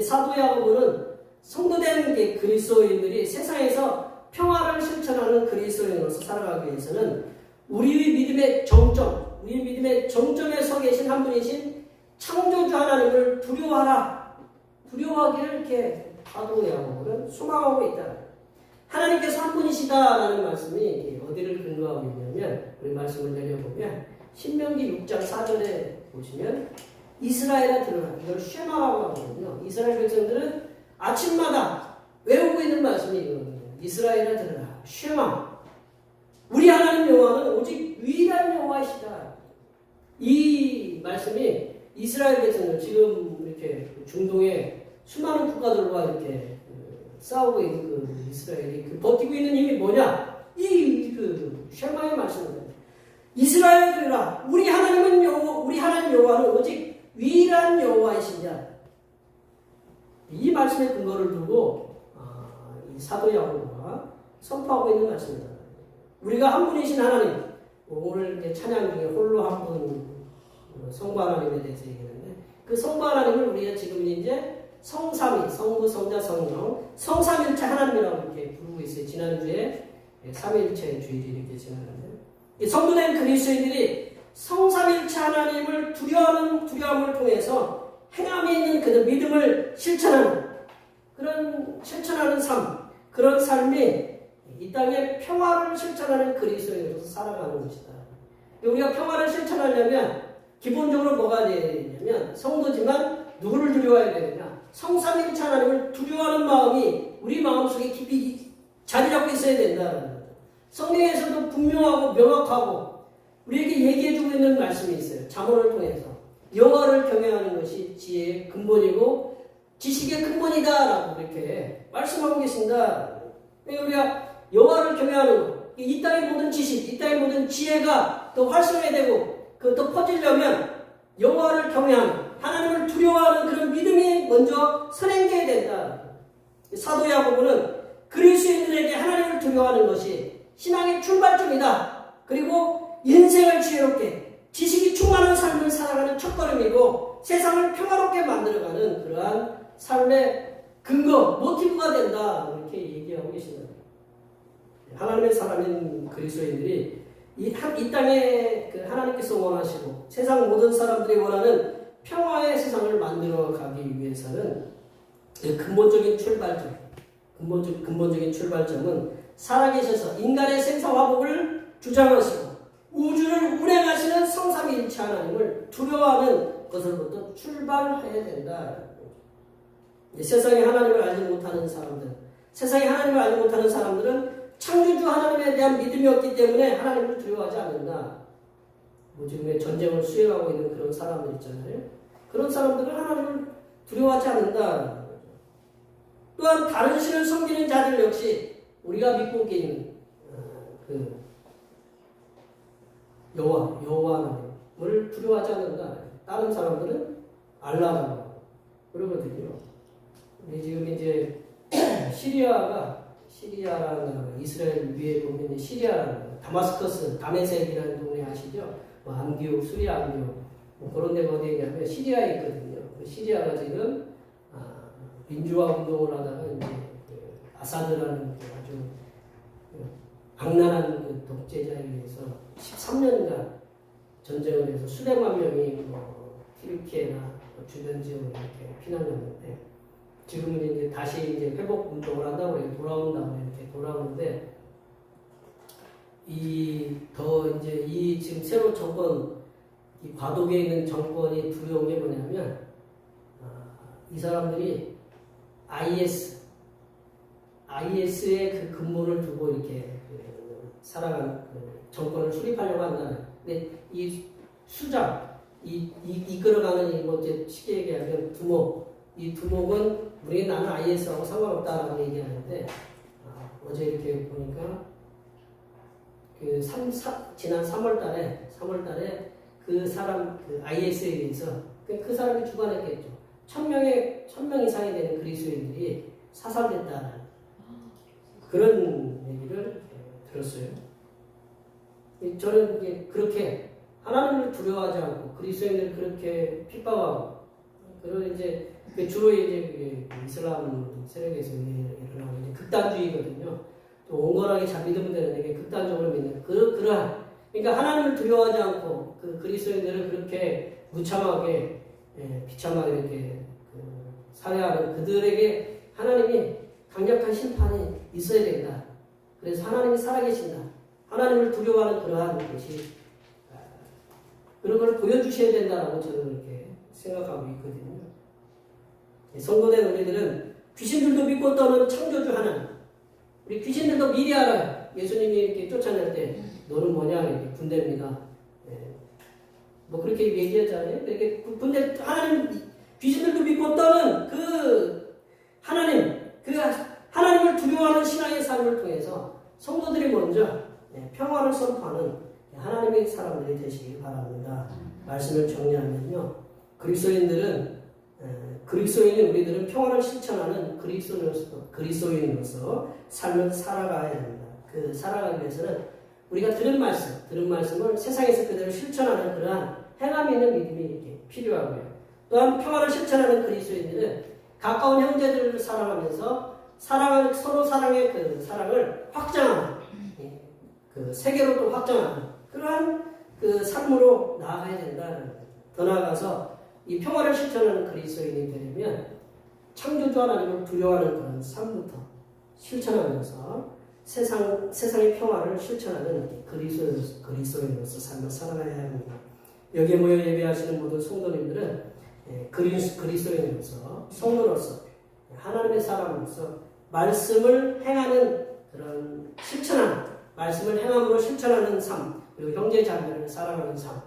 사도 야고보는 성도된 그리스도인들이 세상에서 평화를 실천하는 그리스도인으로서 살아가기 위해서는 우리의 믿음의 정점에 서 계신 한 분이신 창조주 하나님을 두려워하기를 이렇게 사도 야고보는 소망하고 있다. 하나님께서 한 분이시다라는 말씀이 어디를 근거하고 있냐면 우리 말씀을 내려보면 신명기 6장 4절에 보시면 이스라엘아 들으라. 이걸 쉐마라고 하거든요. 이스라엘 백성들은 아침마다 외우고 있는 말씀이 이거거든요. 이스라엘아 들으라. 쉐마. 우리 하나님 여호와는 오직 유일한 여호와이시다. 이 말씀이 이스라엘 백성들 지금 이렇게 중동의 수많은 국가들과 이렇게 싸우고 있는 그 이스라엘이 버티고 있는 힘이 뭐냐? 그 쉐마의 말씀입니다. 이스라엘 들으라. 우리 하나님 여호와는 오직 유일한 여호와이시냐. 이 말씀의 근거를 두고 이 사도 야고보가 선포하고 있는 말씀입니다. 우리가 한 분이신 하나님, 오늘 찬양 중에 홀로 한 분 성부 하나님에 대해서 얘기하는데 그 성부 하나님을 우리가 지금 이제 성삼위, 성부, 성자, 성령, 성삼일체 하나님이라고 이렇게 부르고 있어요. 지난주에 삼일체 주일이 이렇게 지났는데 성도된 그리스도인들이 성삼일체 하나님을 두려움을 통해서 행함에 있는 그 믿음을 실천하는 그런 삶이 이 땅에 평화를 실천하는 그리스도인으로서 살아가는 것이다. 우리가 평화를 실천하려면 기본적으로 뭐가 되냐면 성도지만 누구를 두려워해야 되느냐? 성삼일체 하나님을 두려워하는 마음이 우리 마음속에 깊이 자리 잡고 있어야 된다는 거죠. 성경에서도 분명하고 명확하고 우리에게 얘기해주고 있는 말씀이 있어요. 잠언을 통해서 여호와를 경외하는 것이 지혜의 근본이고 지식의 근본이다라고 이렇게 말씀하고 계신다. 우리가 여호와를 경외하는 것, 이 땅의 모든 지식, 이 땅의 모든 지혜가 더 활성화되고 더 퍼지려면 여호와를 경외하는, 하나님을 두려워하는 그런 믿음이 먼저 선행되어야 된다. 사도 야고보는 그리스도인들에게 하나님을 두려워하는 것이 신앙의 출발점이다. 그리고 인생을 지혜롭게 지식이 충만한 삶을 살아가는 첫걸음이고 세상을 평화롭게 만들어가는 그러한 삶의 근거, 모티브가 된다. 이렇게 얘기하고 계십니다. 하나님의 사람인 그리스도인들이 이 땅에 하나님께서 원하시고 세상 모든 사람들이 원하는 평화의 세상을 만들어 가기 위해서는 근본적인 출발점은 살아계셔서 인간의 생사화복을 주장하시고 우주를 운행하시는 성삼위일체 하나님을 두려워하는 것으로부터 출발해야 된다. 세상에 하나님을 알지 못하는 사람들은 창조주 하나님에 대한 믿음이 없기 때문에 하나님을 두려워하지 않는다. 지금의 전쟁을 수행하고 있는 그런 사람들 있잖아요. 그런 사람들은 하나님을 두려워하지 않는다. 또한 다른 신을 섬기는 자들 역시 우리가 믿고 계신 그 여호와 하나님을 두려워하지 않는다. 다른 사람들은 알라라고 그러거든요. 지금 이제 시리아라는 나라, 이스라엘 위에 보면 시리아라는 다마스커스, 다메섹이라는 동네 아시죠? 안디옥, 수리아 안디옥 그런 데가 어디냐면 시리아에 있거든요. 시리아가 지금 민주화 운동을 하다가 이제 아사드라는 아주 악랄한 독재자에 의해서 13년간 전쟁을 해서 수백만 명이 튀르키예나 주변 지역으로 이렇게 피난했는데 지금은 이제 다시 이제 회복 운동을 한다고 해요. 돌아온다고 이렇게 돌아오는데 이 지금 새로 정권 이 과도기에 있는 정권이 두려운 게 뭐냐면 이 사람들이 IS의 그 근본을 두고 이렇게 살아가는 정권을 수립하려고 한다는. 근데 이 수장, 이끌어가는 쉽게 얘기하면 이 두목은 나는 IS하고 상관없다라고 얘기하는데 어제 이렇게 보니까 지난 3월달에 그 사람 IS에 의해서 그 사람이 주관했겠죠. 1000명 이상이 되는 그리스도인들이 사살됐다는 그런 얘기를 들었어요. 저는 이제 그렇게 하나님을 두려워하지 않고 그리스도인을 그렇게 핍박하고 그리고 이제 주로 이제 이슬람 세력에서 일어나는 이제 극단주의거든요. 또 온건하게 잘 믿으면 되는데 이게 극단적으로 믿는 그러한 그러니까 하나님을 두려워하지 않고 그 그리스도인들을 그렇게 무참하게 비참하게 이렇게 살해하는 그들에게 하나님이 강력한 심판이 있어야 된다. 그래서 하나님이 살아계신다. 하나님을 두려워하는 그러한 것이 그런 걸 보여주셔야 된다라고 저는 이렇게 생각하고 있거든요. 성도된 우리들은 귀신들도 믿고 떠는 창조주 하나님. 우리 귀신들도 미리 알아요. 예수님이 이렇게 쫓아낼 때 너는 뭐냐 이렇게 군대입니다. 그렇게 얘기하잖아요. 이렇게 군대 하나님 귀신들도 믿고 떠는 그 하나님을 두려워하는 신앙의 삶을 통해서 성도들이 먼저 평화를 선포하는 하나님의 사람들이 되시길 바랍니다. 말씀을 정리하면요. 그리스도인인 우리들은 평화를 실천하는 그리스도인으로서 삶을 살아가야 합니다. 살아가기 위해서는 우리가 들은 말씀을 세상에서 그대로 실천하는 그러한 행함 있는 믿음이 이렇게 필요하고요. 또한 평화를 실천하는 그리스도인들은 가까운 형제들을 사랑하면서 서로 사랑의 그 사랑을 확장하는 세계로 또 확장하는 그러한 삶으로 나아가야 된다. 더 나아가서 이 평화를 실천하는 그리스도인이 되려면 창조주 하나님을 두려워하는 그런 삶부터 실천하면서 세상의 평화를 실천하는 그리스도인으로서 삶을 살아가야 합니다. 여기에 모여 예배하시는 모든 성도님들은 그리스도인으로서 성도로서 하나님의 사람으로서 말씀을 행하는 그런 말씀을 행함으로 실천하는 삶, 그리고 형제 자매를 사랑하는 삶,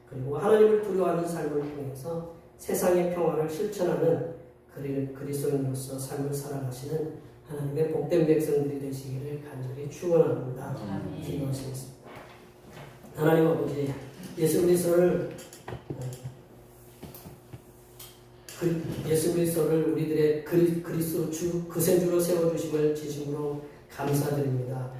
그리고 하나님을 두려워하는 삶을 통해서 세상의 평화를 실천하는 그리스도인으로서 삶을 살아가시는 하나님의 복된 백성들이 되시기를 간절히 축원합니다. 기도하시겠습니다. 하나님 아버지, 예수 그리스도를 예수 그리스도를 우리들의 그리스도 주 구세주로 세워주심을 진심으로 감사드립니다.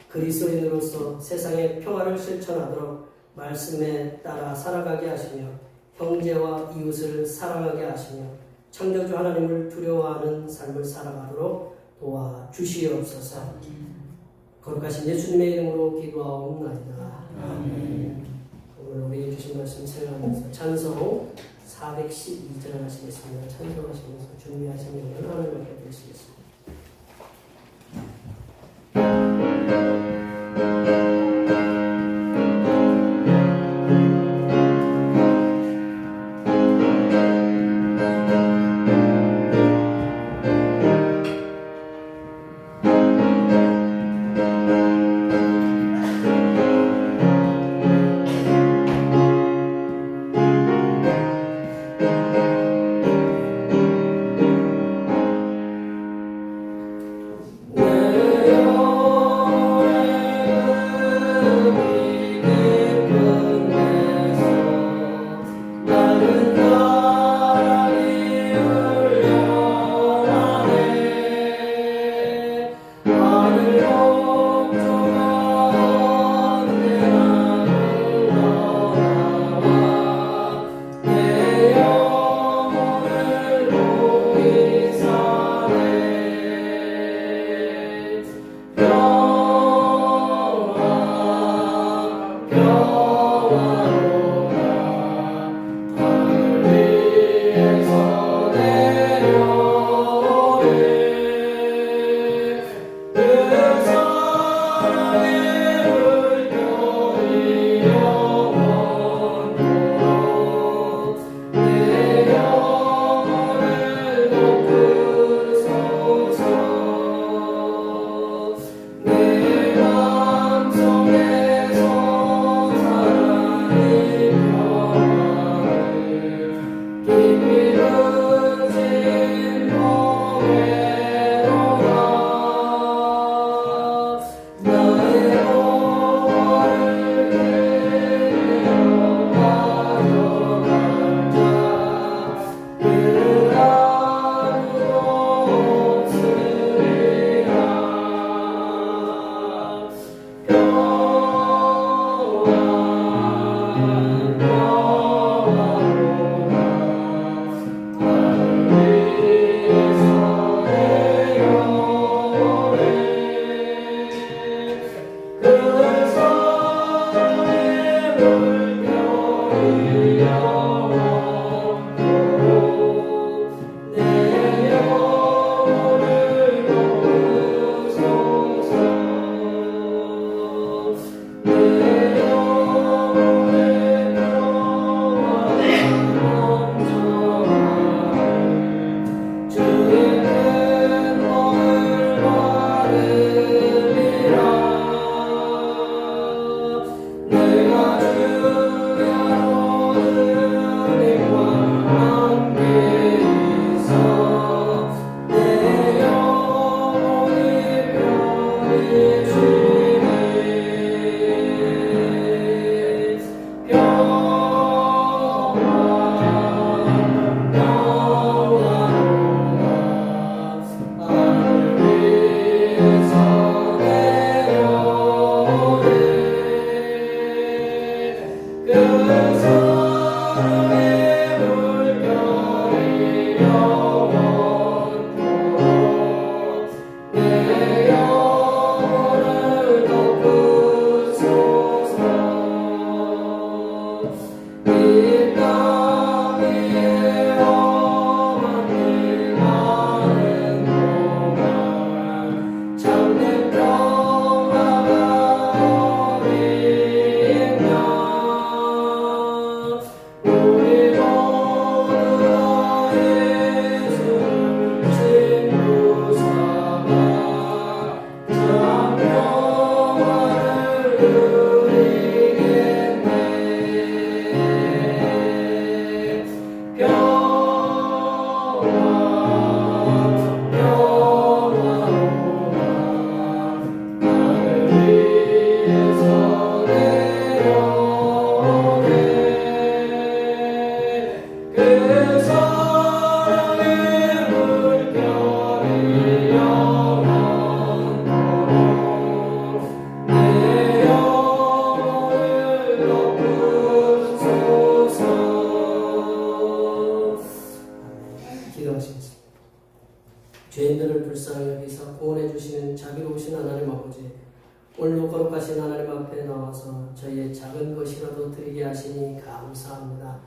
그리스도인으로서 세상의 평화를 실천하도록 말씀에 따라 살아가게 하시며 형제와 이웃을 사랑하게 하시며 창조주 하나님을 두려워하는 삶을 살아가도록 도와주시옵소서. 거룩하신 예수님의 이름으로 기도하옵나이다. 아멘. 오늘 우리에게 주신 말씀 생각하면서 찬송 412절 하시겠습니다. 찬송하시면서 준비하시면 하나님께 드리시겠습니다. 내가 주야로 불쌍히 여기서 구원해 주시는 자비로우신 하나님 아버지, 오늘도 거룩하신 하나님 앞에 나와서 저희의 작은 것이라도 드리게 하시니 감사합니다.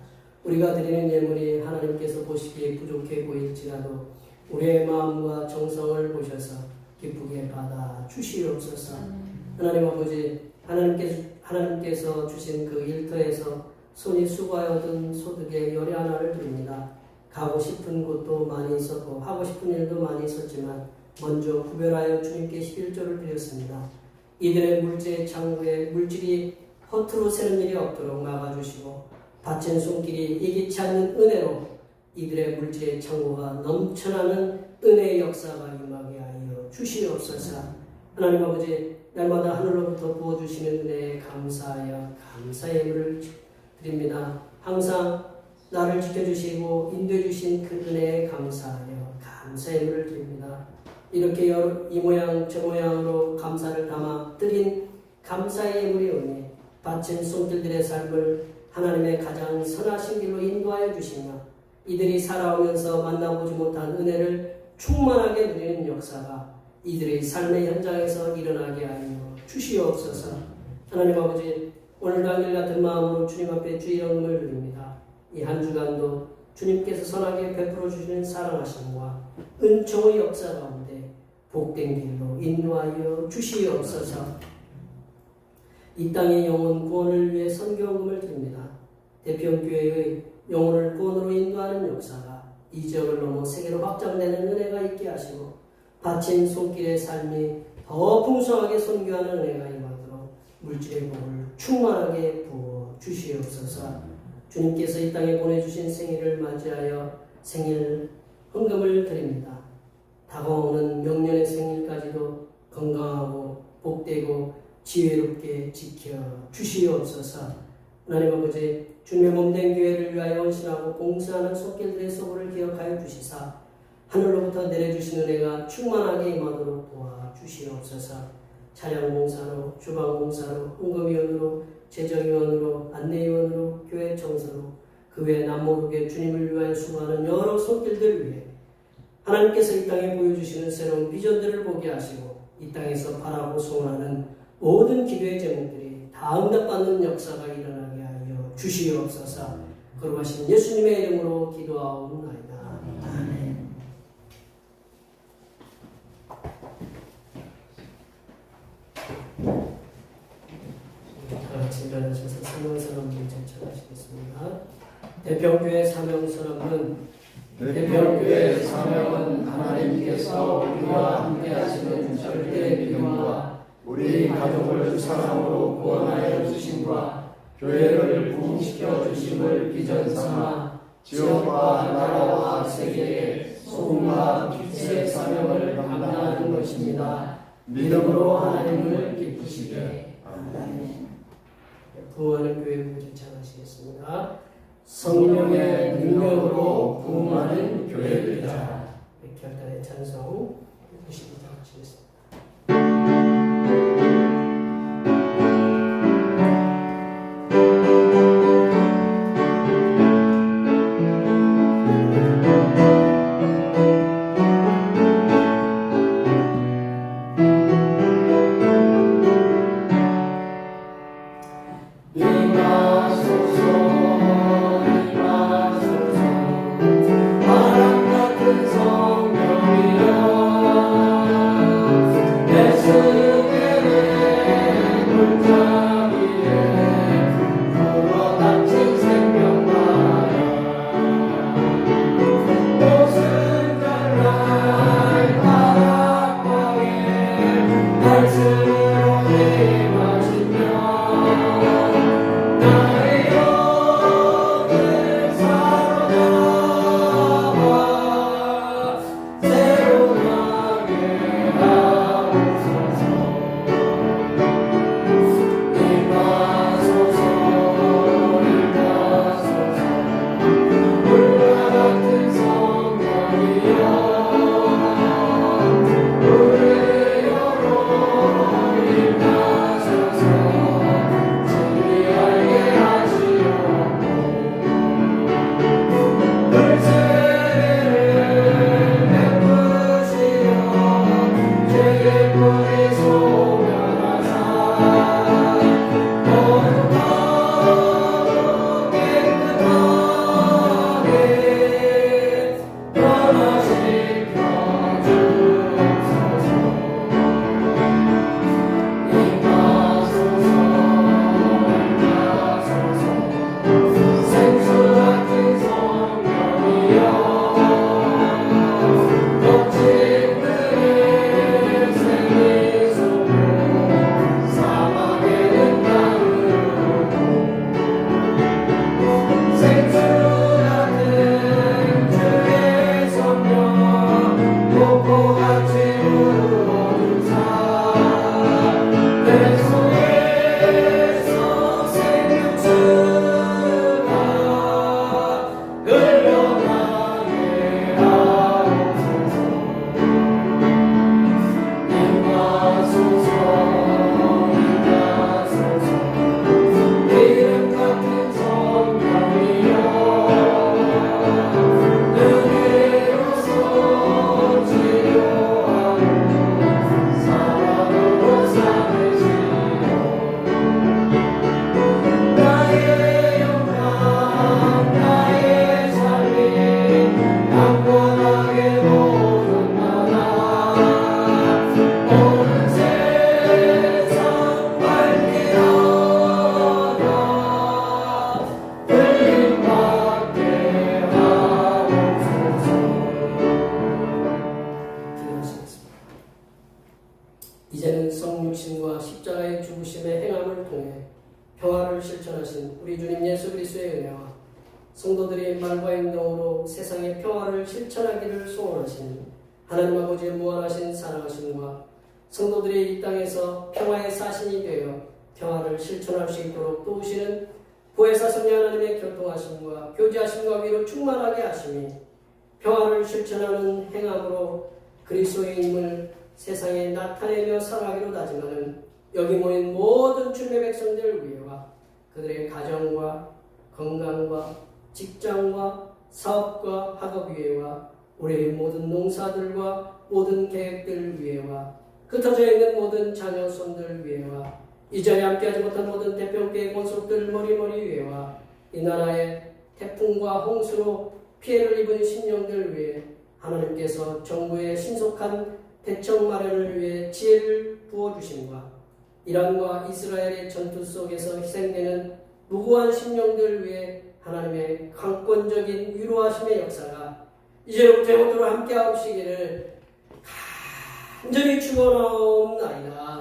우리가 드리는 예물이 하나님께서 보시기에 부족해 보일지라도 우리의 마음과 정성을 보셔서 기쁘게 받아 주시옵소서. 하나님 아버지, 하나님께서 주신 그 일터에서 손이 수고하여 얻은 소득의 열의 하나를 드립니다. 가고 싶은 곳도 많이 있었고 하고 싶은 일도 많이 있었지만 먼저 구별하여 주님께 11조를 드렸습니다. 이들의 물질 창고에 물질이 허투루 새는 일이 없도록 막아주시고 바친 손길이 이기지 않는 은혜로 이들의 물질의 창고가 넘쳐나는 은혜의 역사가 임하게 하여 주시옵소서. 하나님 아버지, 날마다 하늘로부터 부어주시는 은혜에 감사하여 감사의 예물을 드립니다. 항상 나를 지켜주시고 인도해주신 그 은혜에 감사하여 감사의 예물을 드립니다. 이렇게 이 모양 저 모양으로 감사를 담아 드린 감사의 예물이 오니 바친 손길들의 삶을 하나님의 가장 선하신 길로 인도하여 주시며 이들이 살아오면서 만나보지 못한 은혜를 충만하게 누리는 역사가 이들의 삶의 현장에서 일어나게 하여 주시옵소서. 하나님 아버지, 오늘 당일 같은 마음으로 주님 앞에 주의 영광을 드립니다. 이 한 주간도 주님께서 선하게 베풀어 주시는 사랑하심과 은총의 역사 가운데 복된 길로 인도하여 주시옵소서. 이 땅의 영혼 구원을 위해 선교헌금을 드립니다. 대평교회의 영혼을 구원으로 인도하는 역사가 이 지역을 넘어 세계로 확장되는 은혜가 있게 하시고 바친 손길의 삶이 더 풍성하게 선교하는 은혜가 임하도록 물질의 복을 충만하게 부어 주시옵소서. 주님께서 이 땅에 보내주신 생일을 맞이하여 생일 헌금을 드립니다. 다가오는 명년의 생일까지도 건강하고 복되고 지혜롭게 지켜 주시옵소서. 하나님 아버지, 주님의 몸된 교회를 위하여 헌신하고 봉사하는 손길들의 소고를 기억하여 주시사 하늘로부터 내려주신 은혜가 충만하게 임하도록 도와주시옵소서. 찬양 봉사로, 주방 봉사로, 헌금위원으로, 재정위원으로, 안내위원으로, 교회 청소로, 그 외 남모르게 주님을 위하여 수고하는 여러 손길들 위해 하나님께서 이 땅에 보여주시는 새로운 비전들을 보게 하시고 이 땅에서 바라고 소원하는 모든 기도의 제목들이 다 응답받는 역사가 일어나게 하여 주시옵소서. 거룩하신 예수님의 이름으로 기도하옵나이다. 아멘. 다 같이 일어나셔서 사명선언 문제 전하시겠습니다. 대평교회 사명선언은 대평교회 사명은 하나님께서 우리와 함께 하시는 절대 믿음과 우리 가족을 사랑으로 구원하여 주심과 교회를 부흥시켜 주심을 비전 삼아 지역과 나라와 세계에 소금과 빛의 사명을 감당하는 것입니다. 믿음으로 하나님을 기쁘시게. 아멘. 부흥하는 교회 문제 전하시겠습니다. 성령의 능력으로 부흥하는 교회들이다. 결단의 찬송 92장 하시겠습니다. 바람 같은 성령이여 성도들이 말과 행동으로 세상의 평화를 실천하기를 소원하시는 하나님 아버지의 무한하신 사랑하심과 성도들이 이 땅에서 평화의 사신이 되어 평화를 실천할 수 있도록 도우시는 구해사 성령 하나님의 교통하심과 교제하심과 위로 충만하게 하심이 평화를 실천하는 행함으로 그리스도인임을 세상에 나타내며 살아가기로 다짐하는 여기 모인 모든 주님의 백성들 위해와 그들의 가정과 건강과 직장과 사업과 학업 위에와 우리의 모든 농사들과 모든 계획들 위에와 흩어져 있는 모든 자녀 손들 위에와 이 자리에 함께하지 못한 모든 대표교회 권속들 머리머리 위에와 이 나라의 태풍과 홍수로 피해를 입은 심령들 위해 하나님께서 정부의 신속한 대책 마련을 위해 지혜를 부어주심과 이란과 이스라엘의 전투 속에서 희생되는 무고한 심령들 위해 하나님의 강권적인 위로하심의 역사가 이제로부터 영원토록 함께하시기를 간절히 축원하옵나이다.